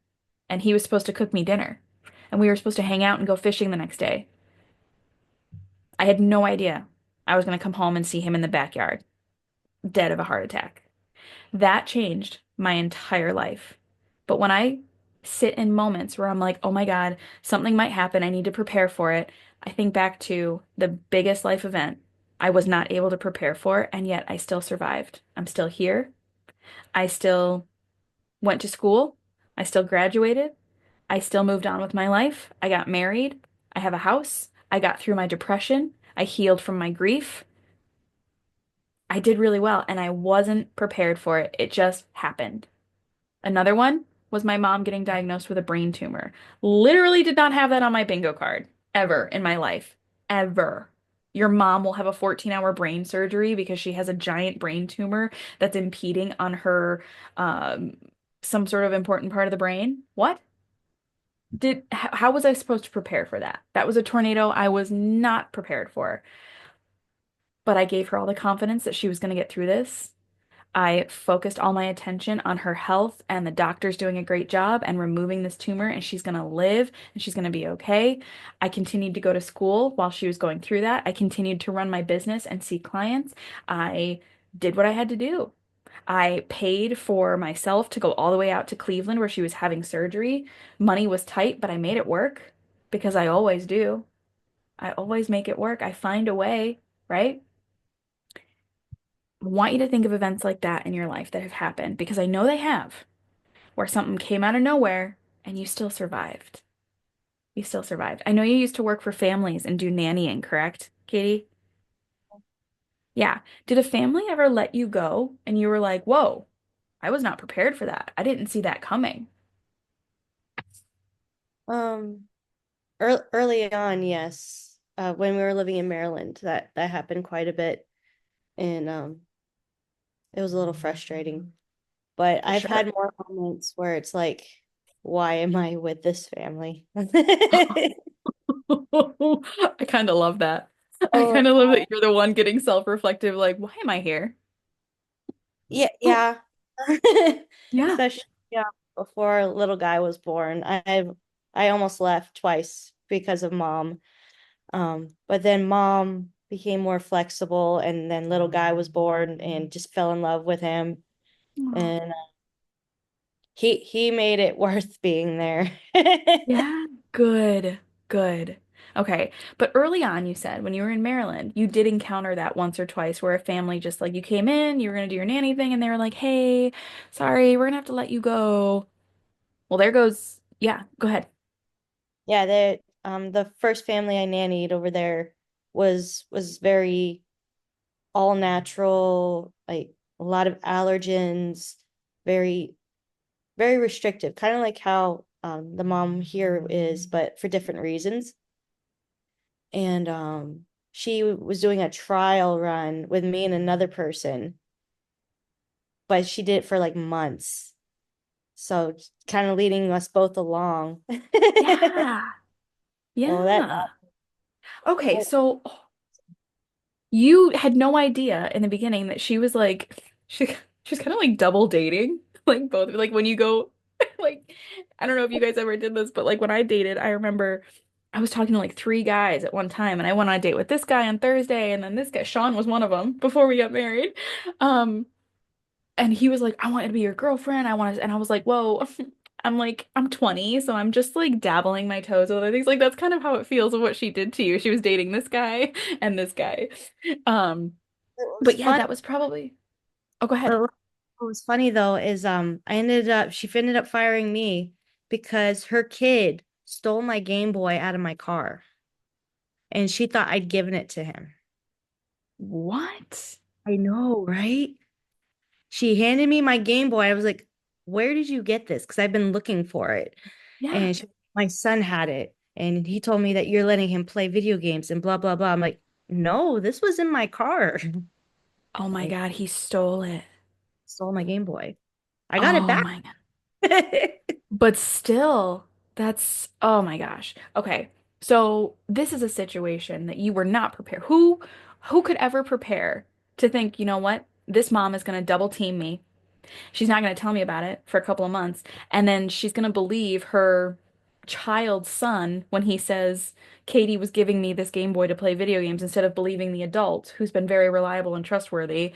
and he was supposed to cook me dinner and we were supposed to hang out and go fishing the next day. I had no idea I was going to come home and see him in the backyard, dead of a heart attack. That changed my entire life. But when I sit in moments where I'm like, oh my God, something might happen, I need to prepare for it, I think back to the biggest life event I was not able to prepare for, and yet I still survived. I'm still here. I still went to school. I still graduated. I still moved on with my life. I got married. I have a house. I got through my depression. I healed from my grief. I did really well, and I wasn't prepared for it. It just happened. Another one was my mom getting diagnosed with a brain tumor. Literally did not have that on my bingo card ever in my life. Ever. Your mom will have a 14-hour brain surgery because she has a giant brain tumor that's impeding on her um, some sort of important part of the brain. What? How was I supposed to prepare for that? That was a tornado I was not prepared for. But I gave her all the confidence that she was going to get through this. I focused all my attention on her health and the doctor's doing a great job and removing this tumor and she's going to live and she's going to be okay. I continued to go to school while she was going through that. I continued to run my business and see clients. I did what I had to do. I paid for myself to go all the way out to Cleveland where she was having surgery. Money was tight, but I made it work because I always do. I always make it work. I find a way, right? I want you to think of events like that in your life that have happened because I know they have, where something came out of nowhere and you still survived. You still survived. I know you used to work for families and do nannying, correct, Katie? Yeah. Did a family ever let you go and you were like, whoa, I was not prepared for that. I didn't see that coming. Um, early on, yes. When we were living in Maryland, that happened quite a bit, and it was a little frustrating. But For I've sure. had more moments where it's like, why am I with this family? I kind of love that. I Oh, kind of love that you're the one getting self-reflective, like, why am I here? yeah, Oh, yeah. yeah. Especially yeah, before little guy was born. I almost left twice because of mom. But then mom became more flexible and then little guy was born and just fell in love with him. Aw. And he made it worth being there. Yeah, good, good. Okay, but early on, you said when you were in Maryland, you did encounter that once or twice where a family just like you came in, you were gonna do your nanny thing, and they were like, "Hey, sorry, we're gonna have to let you go." Well, there goes. Yeah, go ahead. Yeah, the first family I nannied over there was very all natural, like a lot of allergens, very very restrictive, kind of like how the mom here is, but for different reasons. And she was doing a trial run with me and another person, but she did it for like months. So kind of leading us both along. Yeah. Well, that Yeah. Okay, so you had no idea in the beginning that she was like she's kind of like double dating like both like when you go like I don't know if you guys ever did this but like when I dated I remember I was talking to like three guys at one time and I went on a date with this guy on Thursday and then this guy Sean was one of them before we got married um and he was like I want to be your girlfriend I want to and I was like whoa I'm like I'm 20 so I'm just like dabbling my toes with other things like that's kind of how it feels of what she did to you she was dating this guy and this guy um it was but yeah, fun. that was probably. Oh, go ahead. What was funny though is I ended up she ended up firing me because her kid stole my Game Boy out of my car and she thought I'd given it to him. What? I know, right? She handed me my Game Boy. I was like, "Where did you get this?" Because I've been looking for it. Yeah. And my son had it. And he told me that you're letting him play video games and blah, blah, blah. I'm like, no, this was in my car. Oh my Like, God, he stole it. stole my Game Boy. I got it Oh back. my God. But still, that's, oh my gosh. Okay. So this is a situation that you were not prepared. Who could ever prepare to think, you know what? This mom is going to double team me. She's not going to tell me about it for a couple of months. And then she's going to believe her child's son when he says, Katie was giving me this Game Boy to play video games instead of believing the adult who's been very reliable and trustworthy.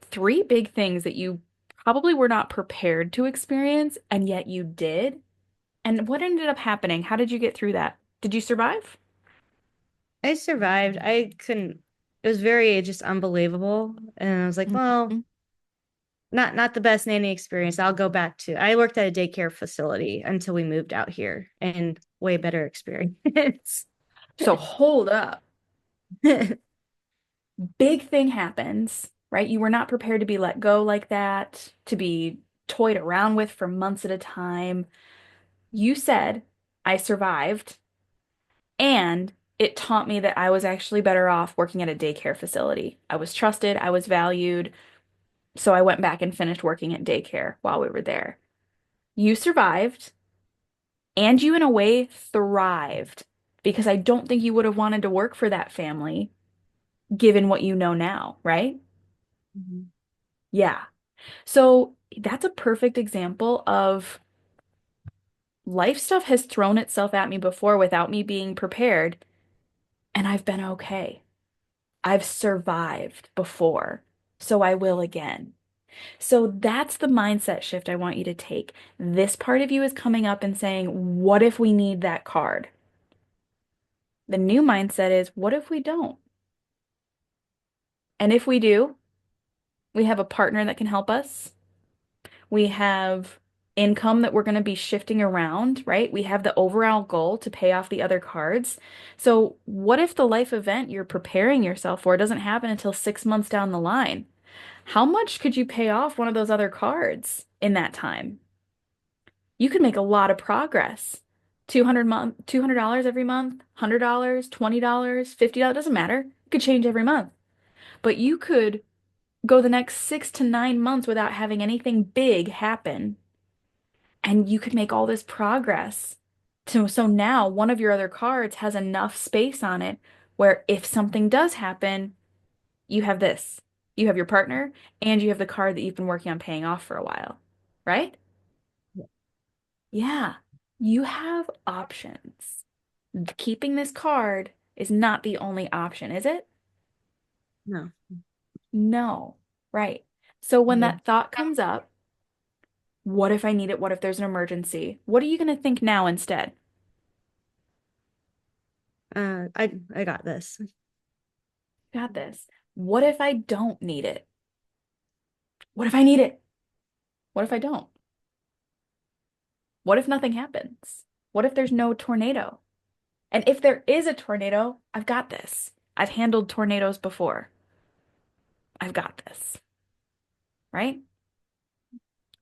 Three big things that you probably were not prepared to experience, and yet you did. And what ended up happening? How did you get through that? Did you survive? I survived. I couldn't, it was very just unbelievable. And I was like, well, Mhm. not the best nanny experience. I'll go back to, I worked at a daycare facility until we moved out here and way better experience. So hold up. Big thing happens, right? You were not prepared to be let go like that, to be toyed around with for months at a time. You said, I survived, and it taught me that I was actually better off working at a daycare facility. I was trusted, I was valued, so I went back and finished working at daycare while we were there. You survived, and you, in a way, thrived because I don't think you would have wanted to work for that family given what you know now, right? Mhm. Yeah. So that's a perfect example of life stuff has thrown itself at me before without me being prepared, and I've been okay. I've survived before, so I will again. So that's the mindset shift I want you to take. This part of you is coming up and saying, what if we need that card? The new mindset is, what if we don't? And if we do, we have a partner that can help us. We have income that we're going to be shifting around, right? We have the overall goal to pay off the other cards. So, what if the life event you're preparing yourself for doesn't happen until 6 months down the line? How much could you pay off one of those other cards in that time? You could make a lot of progress. $200 every month, $100, $20, $50, doesn't matter. It could change every month. But you could go the next 6 to 9 months without having anything big happen, and you could make all this progress. So now one of your other cards has enough space on it where if something does happen, you have this. You have your partner and you have the card that you've been working on paying off for a while, right? Yeah, you have options. Keeping this card is not the only option, is it? No. No. Right. So when Yeah. that thought comes up, what if I need it? What if there's an emergency? What are you going to think now instead? I got this. Got this. What if I don't need it? What if I need it? What if I don't? What if nothing happens? What if there's no tornado? And if there is a tornado, I've got this. I've handled tornadoes before. I've got this, right?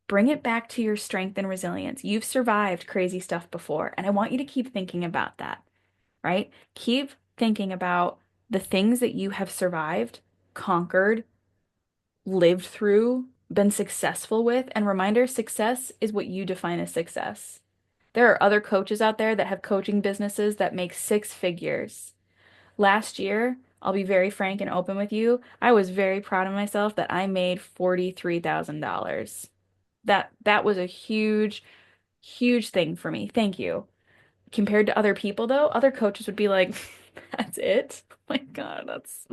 Bring it back to your strength and resilience. You've survived crazy stuff before, and I want you to keep thinking about that, right? Keep thinking about the things that you have survived, conquered, lived through, been successful with. And reminder, success is what you define as success. There are other coaches out there that have coaching businesses that make six figures. Last year, I'll be very frank and open with you. I was very proud of myself that I made $43,000. That was a huge, huge thing for me. Thank you. Compared to other people, though, other coaches would be like, that's it. Oh my God, that's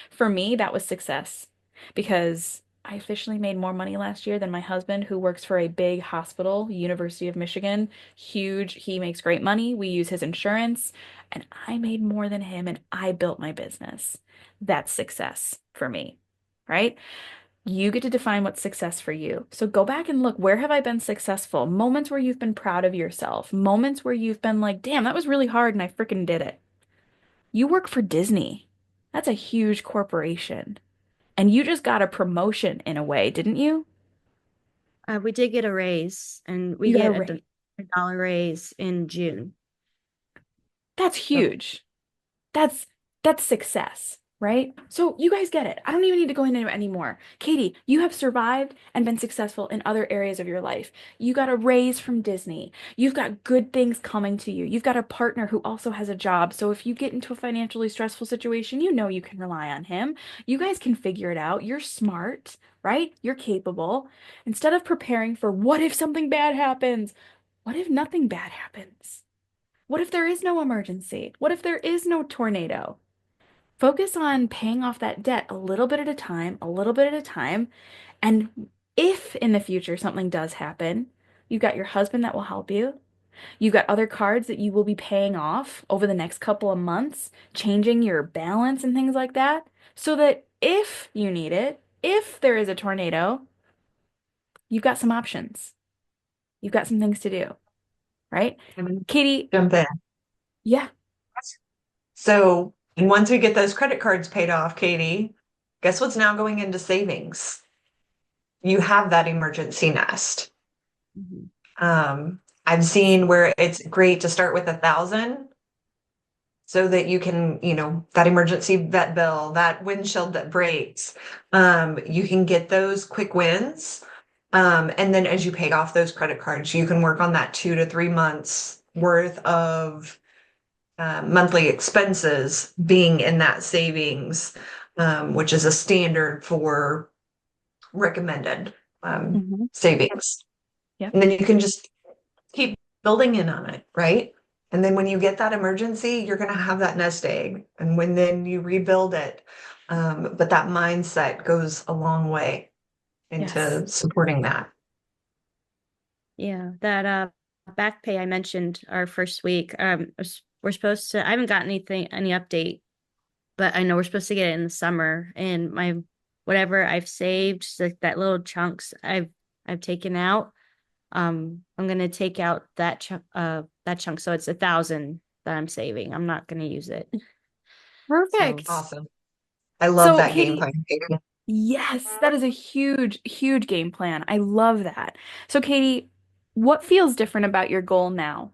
for me, that was success because I officially made more money last year than my husband, who works for a big hospital, University of Michigan. Huge. He makes great money. We use his insurance, and I made more than him, and I built my business. That's success for me, right? You get to define what's success for you. So go back and look, where have I been successful? Moments where you've been proud of yourself, moments where you've been like, damn, that was really hard and I freaking did it. You work for Disney. That's a huge corporation. And you just got a promotion in a way, didn't you? We did get a raise, and we You got a get raise. a dollar raise in June. That's So huge. That's that's success, right? So you guys get it. I don't even need to go into it anymore. Katie, you have survived and been successful in other areas of your life. You got a raise from Disney. You've got good things coming to you. You've got a partner who also has a job. So if you get into a financially stressful situation, you know you can rely on him. You guys can figure it out. You're smart, right? You're capable. Instead of preparing for what if something bad happens? What if nothing bad happens? What if there is no emergency? What if there is no tornado? Focus on paying off that debt a little bit at a time, a little bit at a time. And if in the future something does happen, you've got your husband that will help you. You've got other cards that you will be paying off over the next couple of months, changing your balance and things like that, so that if you need it, if there is a tornado, you've got some options. You've got some things to do, right? I'm gonna Katie, jump in. yeah. So once we get those credit cards paid off, Katie, guess what's now going into savings? You have that emergency nest. mhm. I've seen where it's great to start with 1,000 so that you can, that emergency vet bill, that windshield that breaks, you can get those quick wins. And then as you pay off those credit cards, you can work on that 2 to 3 months worth of monthly expenses being in that savings, which is a standard for recommended Mhm. savings. Yeah. And then you can just keep building in on it, right? And then when you get that emergency, you're going to have that nest egg. And when then you rebuild it. But that mindset goes a long way Yes. into supporting that. Yeah, that back pay I mentioned our first week. We're supposed to. I haven't gotten any update, but I know we're supposed to get it in the summer. And my whatever I've saved, like that little chunks I've taken out. I'm gonna take out that chunk. So it's 1,000 that I'm saving. I'm not gonna use it. So Perfect. Awesome. I love So, that game Katie, plan, Katie. yes, that is a huge, huge game plan. I love that. So, Katie, what feels different about your goal now?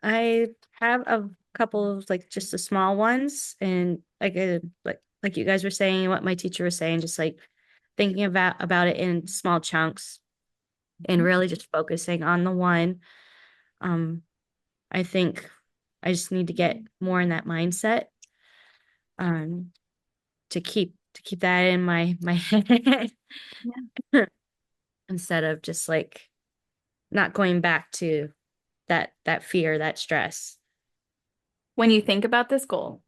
I have a couple of like just the small ones, and like you guys were saying, what my teacher was saying, just like thinking about it in small chunks and really just focusing on the one. Um, I think I just need to get more in that mindset, um, to keep that in my head Yeah. instead of just like not going back to that fear, that stress. When you think about this goal,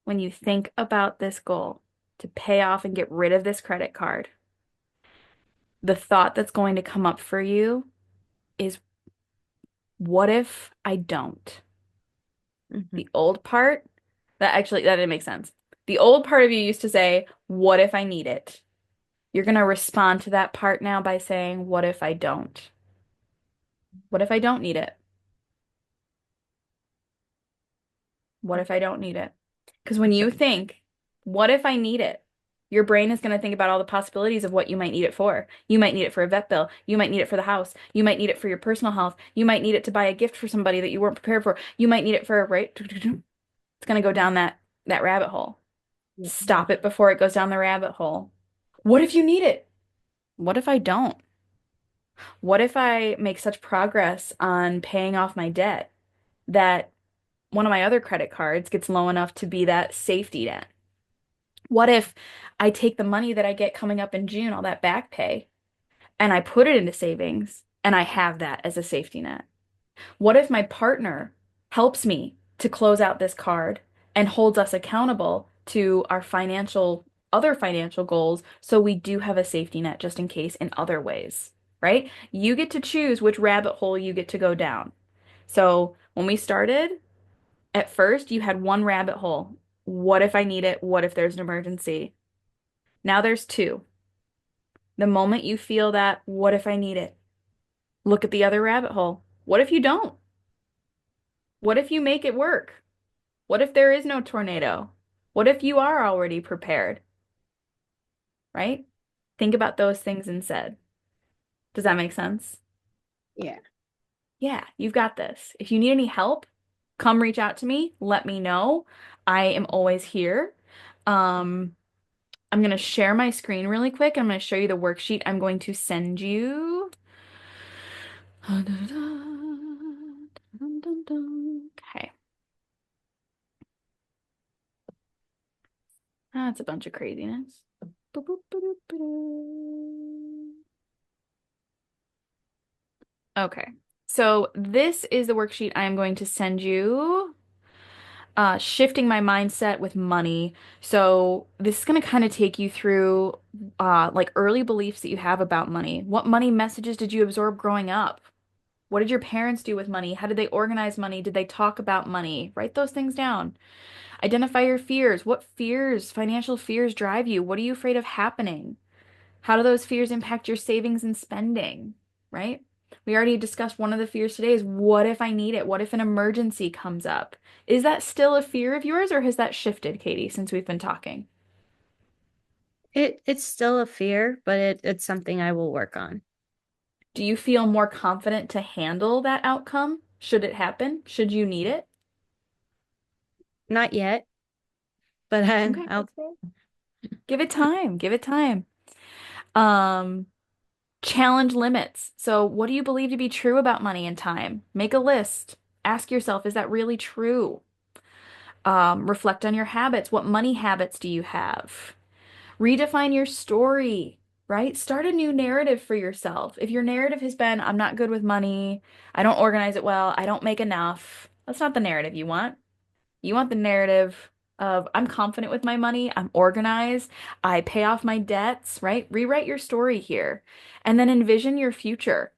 when you think about this goal to pay off and get rid of this credit card, the thought that's going to come up for you is, what if I don't? Mhm. The old part, that didn't make sense. The old part of you used to say, what if I need it? You're going to respond to that part now by saying, what if I don't? What if I don't need it? What if I don't need it? Because when you think, what if I need it? Your brain is going to think about all the possibilities of what you might need it for. You might need it for a vet bill. You might need it for the house. You might need it for your personal health. You might need it to buy a gift for somebody that you weren't prepared for. You might need it for, right? It's going to go down that rabbit hole. Yeah. Stop it before it goes down the rabbit hole. What if you need it? What if I don't? What if I make such progress on paying off my debt that one of my other credit cards gets low enough to be that safety net? What if I take the money that I get coming up in June, all that back pay, and I put it into savings and I have that as a safety net? What if my partner helps me to close out this card and holds us accountable to our other financial goals so we do have a safety net just in case in other ways, right? You get to choose which rabbit hole you get to go down. So when we started, at first you had one rabbit hole. What if I need it? What if there's an emergency? Now there's two. The moment you feel that, what if I need it? Look at the other rabbit hole. What if you don't? What if you make it work? What if there is no tornado? What if you are already prepared, right? Think about those things instead. Does that make sense? Yeah. Yeah, you've got this. If you need any help, come reach out to me. Let me know. I am always here. Um, I'm going to share my screen really quick. I'm going to show you the worksheet I'm going to send you. Okay. That's a bunch of craziness. Boop, boop, boop, boop, boop. Okay. So this is the worksheet I'm going to send you. Shifting my mindset with money. So this is going to kind of take you through like early beliefs that you have about money. What money messages did you absorb growing up? What did your parents do with money? How did they organize money? Did they talk about money? Write those things down. Identify your fears. What fears, financial fears drive you? What are you afraid of happening? How do those fears impact your savings and spending, right? We already discussed one of the fears today is what if I need it? What if an emergency comes up? Is that still a fear of yours or has that shifted, Katie, since we've been talking? It's still a fear, but it's something I will work on. Do you feel more confident to handle that outcome? Should it happen? Should you need it? Not yet, but Okay, I'll that's fair. Give it time. Give it time. Um, Challenge limits. So, what do you believe to be true about money and time? Make a list. Ask yourself, is that really true? Reflect on your habits. What money habits do you have? Redefine your story, right? Start a new narrative for yourself. If your narrative has been, I'm not good with money, I don't organize it well, I don't make enough, that's not the narrative you want. You want the narrative of, I'm confident with my money, I'm organized, I pay off my debts, right? Rewrite your story here. And then envision your future.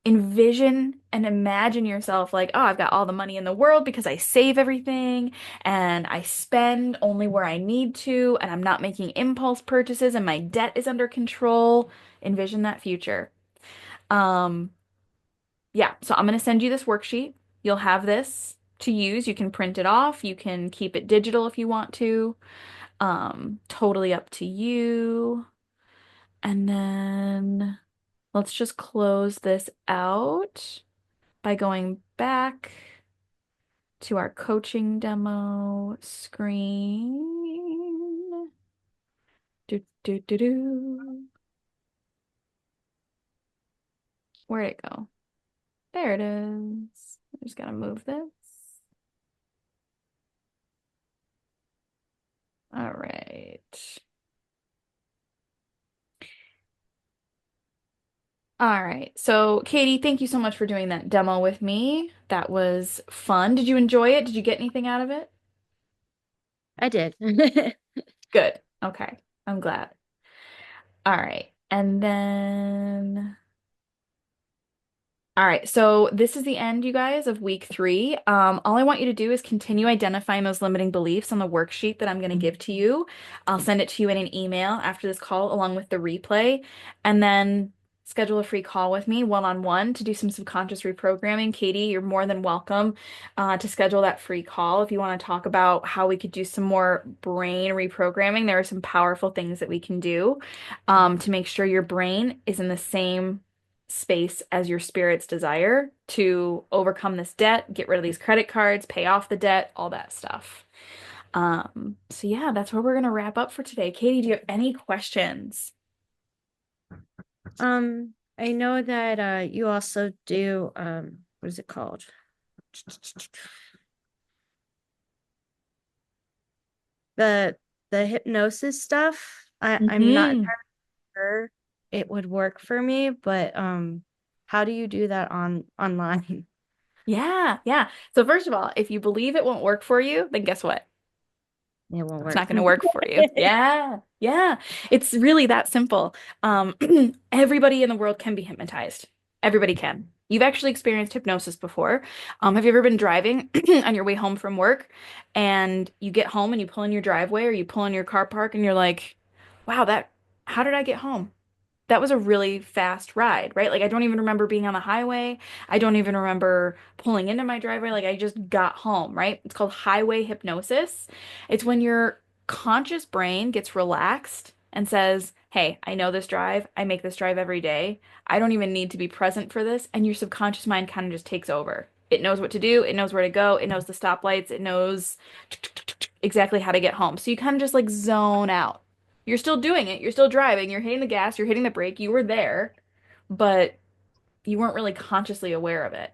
Envision and imagine yourself like, oh, I've got all the money in the world because I save everything and I spend only where I need to and I'm not making impulse purchases and my debt is under control. Envision that future. Um, yeah, so I'm going to send you this worksheet. You'll have this to use. You can print it off. You can keep it digital if you want to. Totally up to you. And then let's just close this out by going back to our coaching demo screen. Do, do, do, do. Where'd it go? There it is. I just gotta move this. All right. All right. So, Katie, thank you so much for doing that demo with me. That was fun. Did you enjoy it? Did you get anything out of it? I did. Good. Okay. I'm glad. All right. And then all right, so this is the end, you guys, of week 3. All I want you to do is continue identifying those limiting beliefs on the worksheet that I'm going to give to you. I'll send it to you in an email after this call, along with the replay, and then schedule a free call with me one-on-one to do some subconscious reprogramming. Katie, you're more than welcome to schedule that free call if you want to talk about how we could do some more brain reprogramming. There are some powerful things that we can do to make sure your brain is in the same space as your spirit's desire to overcome this debt, get rid of these credit cards, pay off the debt, all that stuff. So yeah, that's where we're gonna wrap up for today. Katie, do you have any questions? I know that you also do what is it called? The the hypnosis stuff. I'm not Hmm. sure it would work for me, but how do you do that online? Yeah, yeah. So first of all, if you believe it won't work for you, then guess what? It won't It's work not for going to me. work for you. Yeah, yeah. It's really that simple. Um, everybody in the world can be hypnotized. Everybody can. You've actually experienced hypnosis before. Have you ever been driving on your way home from work and you get home and you pull in your driveway or you pull in your car park and you're like, wow, how did I get home? That was a really fast ride, right? Like I don't even remember being on the highway. I don't even remember pulling into my driveway. Like I just got home, right? It's called highway hypnosis. It's when your conscious brain gets relaxed and says, "Hey, I know this drive. I make this drive every day. I don't even need to be present for this." And your subconscious mind kind of just takes over. It knows what to do. It knows where to go. It knows the stoplights. It knows exactly how to get home. So you kind of just like zone out. You're still doing it. You're still driving. You're hitting the gas. You're hitting the brake. You were there, but you weren't really consciously aware of it.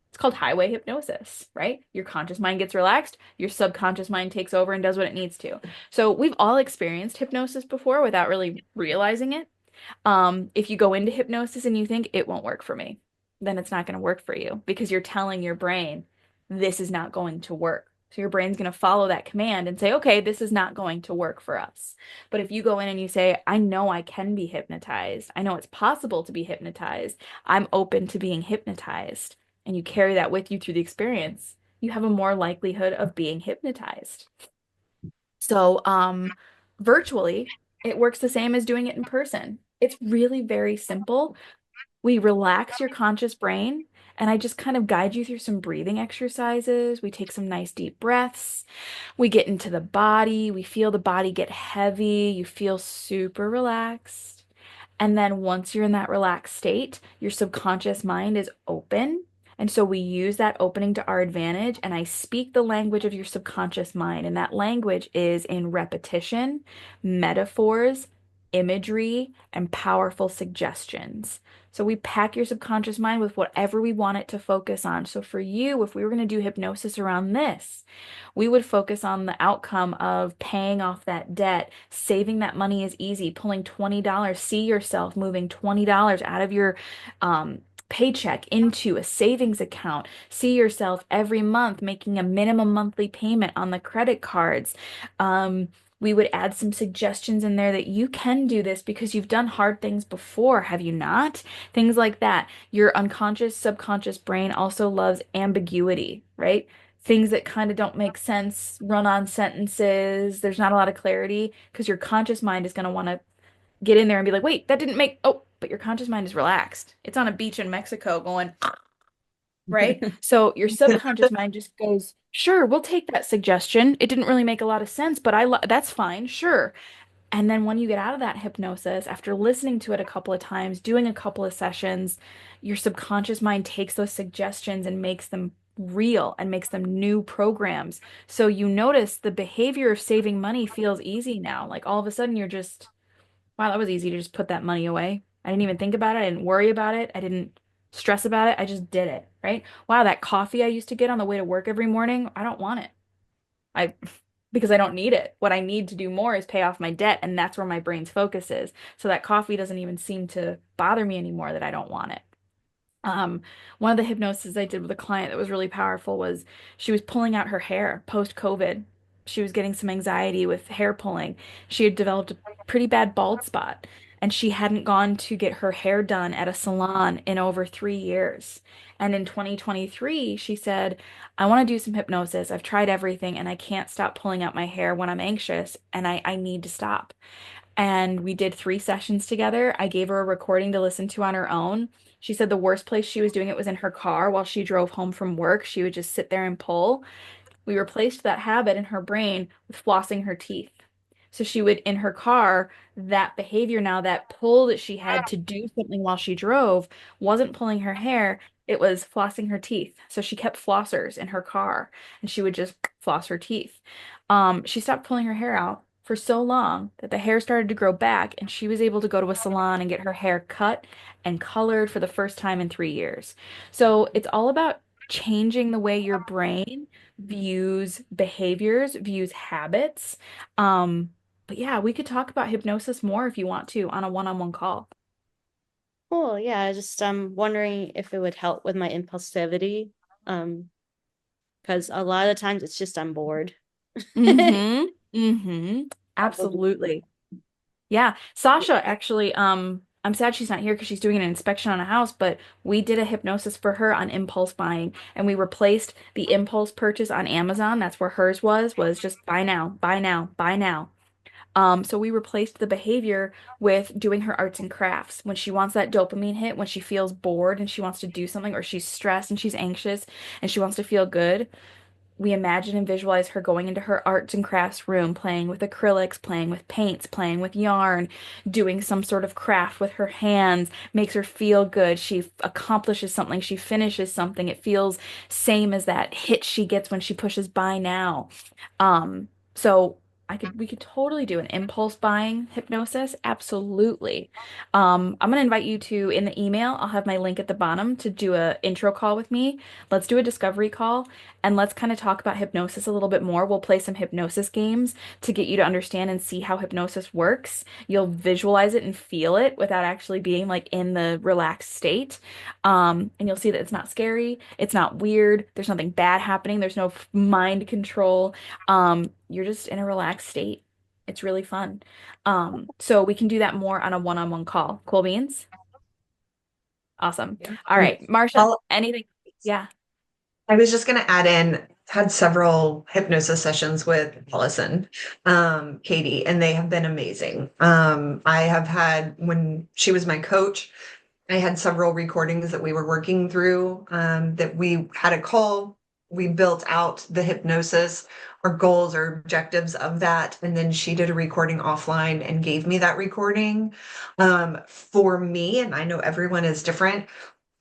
It's called highway hypnosis, right? Your conscious mind gets relaxed. Your subconscious mind takes over and does what it needs to. So we've all experienced hypnosis before without really realizing it. If you go into hypnosis and you think it won't work for me, then it's not going to work for you because you're telling your brain this is not going to work. So your brain's going to follow that command and say, okay, this is not going to work for us. But if you go in and you say, I know I can be hypnotized, I know it's possible to be hypnotized, I'm open to being hypnotized, and you carry that with you through the experience, you have a more likelihood of being hypnotized. So, virtually, it works the same as doing it in person. It's really very simple. We relax your conscious brain, and I just kind of guide you through some breathing exercises. We take some nice deep breaths. We get into the body. We feel the body get heavy. You feel super relaxed. And then once you're in that relaxed state, your subconscious mind is open. And so we use that opening to our advantage. And I speak the language of your subconscious mind. And that language is in repetition, metaphors, imagery, and powerful suggestions. So we pack your subconscious mind with whatever we want it to focus on. So for you, if we were going to do hypnosis around this, we would focus on the outcome of paying off that debt. Saving that money is easy. Pulling $20. See yourself moving $20 out of your paycheck into a savings account. See yourself every month making a minimum monthly payment on the credit cards. Um, we would add some suggestions in there that you can do this because you've done hard things before, have you not? Things like that. Your unconscious, subconscious brain also loves ambiguity, right? Things that kind of don't make sense, run-on sentences. There's not a lot of clarity because your conscious mind is going to want to get in there and be like, wait, that didn't make, oh, but your conscious mind is relaxed. It's on a beach in Mexico going, right? So your subconscious mind just goes, sure, we'll take that suggestion. It didn't really make a lot of sense, but that's fine, sure. And then when you get out of that hypnosis, after listening to it a couple of times, doing a couple of sessions, your subconscious mind takes those suggestions and makes them real and makes them new programs. So you notice the behavior of saving money feels easy now. Like all of a sudden you're just, wow, that was easy to just put that money away. I didn't even think about it. I didn't worry about it. I didn't stress about it. I just did it, right? Wow, that coffee I used to get on the way to work every morning, I don't want it. I because I don't need it. What I need to do more is pay off my debt, and that's where my brain's focus is. So that coffee doesn't even seem to bother me anymore that I don't want it. Um, One of the hypnosis I did with a client that was really powerful was she was pulling out her hair post-COVID. She was getting some anxiety with hair pulling. She had developed a pretty bad bald spot, and she hadn't gone to get her hair done at a salon in over 3 years. And in 2023, she said, I want to do some hypnosis. I've tried everything, and I can't stop pulling out my hair when I'm anxious, and I need to stop. And we did 3 sessions together. I gave her a recording to listen to on her own. She said the worst place she was doing it was in her car while she drove home from work. She would just sit there and pull. We replaced that habit in her brain with flossing her teeth. So she would, in her car, that behavior now, that pull that she had to do something while she drove, wasn't pulling her hair. it was flossing her teeth. So she kept flossers in her car and she would just floss her teeth. She stopped pulling her hair out for so long that the hair started to grow back and she was able to go to a salon and get her hair cut and colored for the first time in 3 years. So it's all about changing the way your brain views behaviors, views habits. But yeah, we could talk about hypnosis more if you want to on a one-on-one call. Cool. Yeah, I just I'm wondering if it would help with my impulsivity. Um, because a lot of the times it's just I'm bored. Mm-hmm. Mm-hmm. Absolutely. Yeah. Sasha actually, I'm sad she's not here because she's doing an inspection on a house, but we did a hypnosis for her on impulse buying and we replaced the impulse purchase on Amazon. That's where hers was just buy now, buy now, buy now. So we replaced the behavior with doing her arts and crafts. When she wants that dopamine hit, when she feels bored and she wants to do something, or she's stressed and she's anxious and she wants to feel good, we imagine and visualize her going into her arts and crafts room, playing with acrylics, playing with paints, playing with yarn, doing some sort of craft with her hands, makes her feel good. She accomplishes something, she finishes something. It feels same as that hit she gets when she pushes buy now. So we could totally do an impulse buying hypnosis. Absolutely. I'm gonna invite you to in the email, I'll have my link at the bottom to do a intro call with me. Let's do a discovery call and let's kind of talk about hypnosis a little bit more. We'll play some hypnosis games to get you to understand and see how hypnosis works. You'll visualize it and feel it without actually being like in the relaxed state. And you'll see that it's not scary, it's not weird, there's nothing bad happening, there's no mind control. You're just in a relaxed state. It's really fun. So we can do that more on a one-on-one call. Cool beans? Awesome. Yeah. All right, Marcia, I'll, anything? Yeah. I was just going to add in, had several hypnosis sessions with Allison, Katie, and they have been amazing. I have had, when she was my coach, I had several recordings that we were working through, that we had a call. We built out the hypnosis, our goals or objectives of that. And then she did a recording offline and gave me that recording. For me, and I know everyone is different,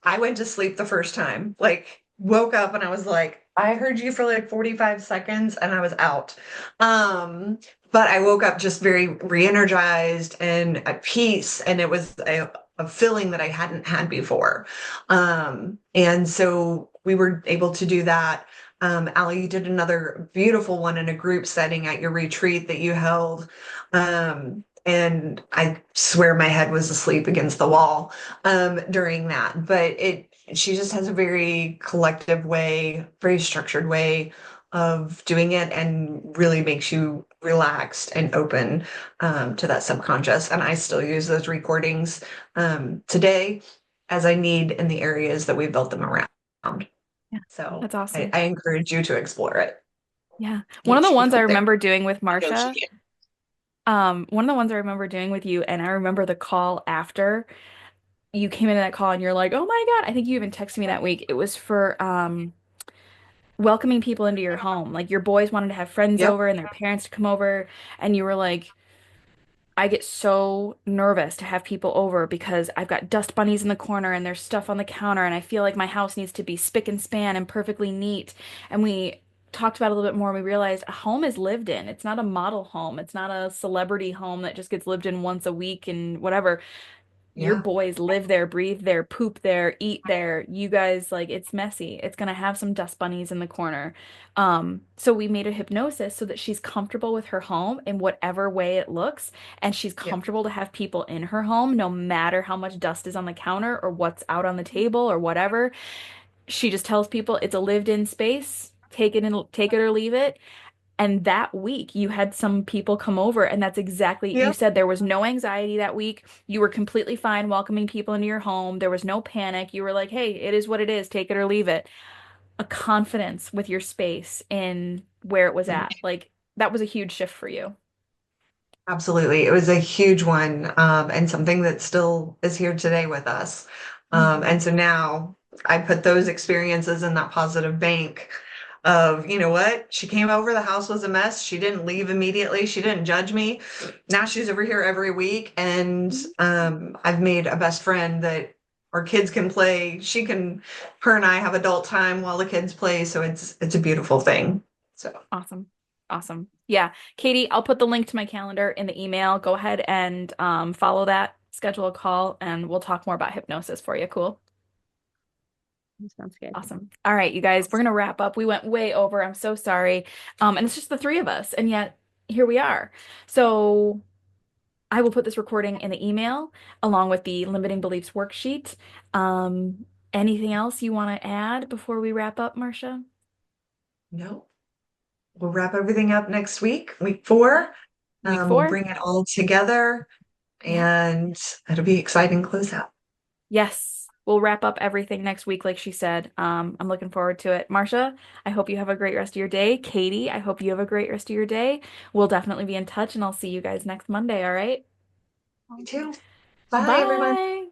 I went to sleep the first time, like woke up and I was like, I heard you for like 45 seconds and I was out. Um, but I woke up just very re-energized and at peace. And it was a feeling that I hadn't had before. And so we were able to do that. Allie, you did another beautiful one in a group setting at your retreat that you held. And I swear my head was asleep against the wall during that. But she just has a very collective way, very structured way of doing it and really makes you relaxed and open to that subconscious. And I still use those recordings today as I need in the areas that we built them around. Yeah, So that's awesome. I encourage you to explore it. Yeah. One Yeah, of the she can ones I help there. remember doing with I know she Marcia, can. one of the ones I remember doing with you, and I remember the call after you came into that call and you're like, oh my God, I think you even texted me that week. It was for welcoming people into your home. Like your boys wanted to have friends Yep. over and their parents to come over, and you were like, I get so nervous to have people over because I've got dust bunnies in the corner and there's stuff on the counter and I feel like my house needs to be spick and span and perfectly neat. And we talked about it a little bit more and we realized a home is lived in. It's not a model home. It's not a celebrity home that just gets lived in once a week and whatever. Your Yeah. boys live there, breathe there, poop there, eat there. You guys, like, it's messy. It's gonna have some dust bunnies in the corner. So we made a hypnosis so that she's comfortable with her home in whatever way it looks, and she's Yep. comfortable to have people in her home, no matter how much dust is on the counter or what's out on the table or whatever. She just tells people it's a lived-in space. Take it or leave it. And that week, you had some people come over, and that's exactly, you Yep. said there was no anxiety that week. You were completely fine welcoming people into your home. There was no panic. You were like, hey, it is what it is. Take it or leave it. A confidence with your space in where it was at. Like, that was a huge shift for you. Absolutely. It was a huge one, and something that still is here today with us. And Mhm. so now I put those experiences in that positive bank of, you know what? She came over, the house was a mess. She didn't leave immediately. She didn't judge me. Now she's over here every week, and I've made a best friend that our kids can play. Her and I have adult time while the kids play. So it's a beautiful thing. So Awesome. Awesome. Yeah. Katie, I'll put the link to my calendar in the email. Go ahead and follow that, schedule a call, and we'll talk more about hypnosis for you. Cool. Sounds good. Awesome. All right, you guys, we're gonna wrap up. We went way over. I'm so sorry. And it's just the three of us, and yet here we are. So I will put this recording in the email along with the limiting beliefs worksheet. Anything else you want to add before we wrap up, Marcia? no, we'll wrap everything up next week, week 4. Week We'll 4? bring it all together Yeah. and it'll be exciting closeout. Yes. We'll wrap up everything next week, like she said. I'm looking forward to it. Marcia, I hope you have a great rest of your day. Katie, I hope you have a great rest of your day. We'll definitely be in touch, and I'll see you guys next Monday, all right? You too. Bye, everyone. Bye.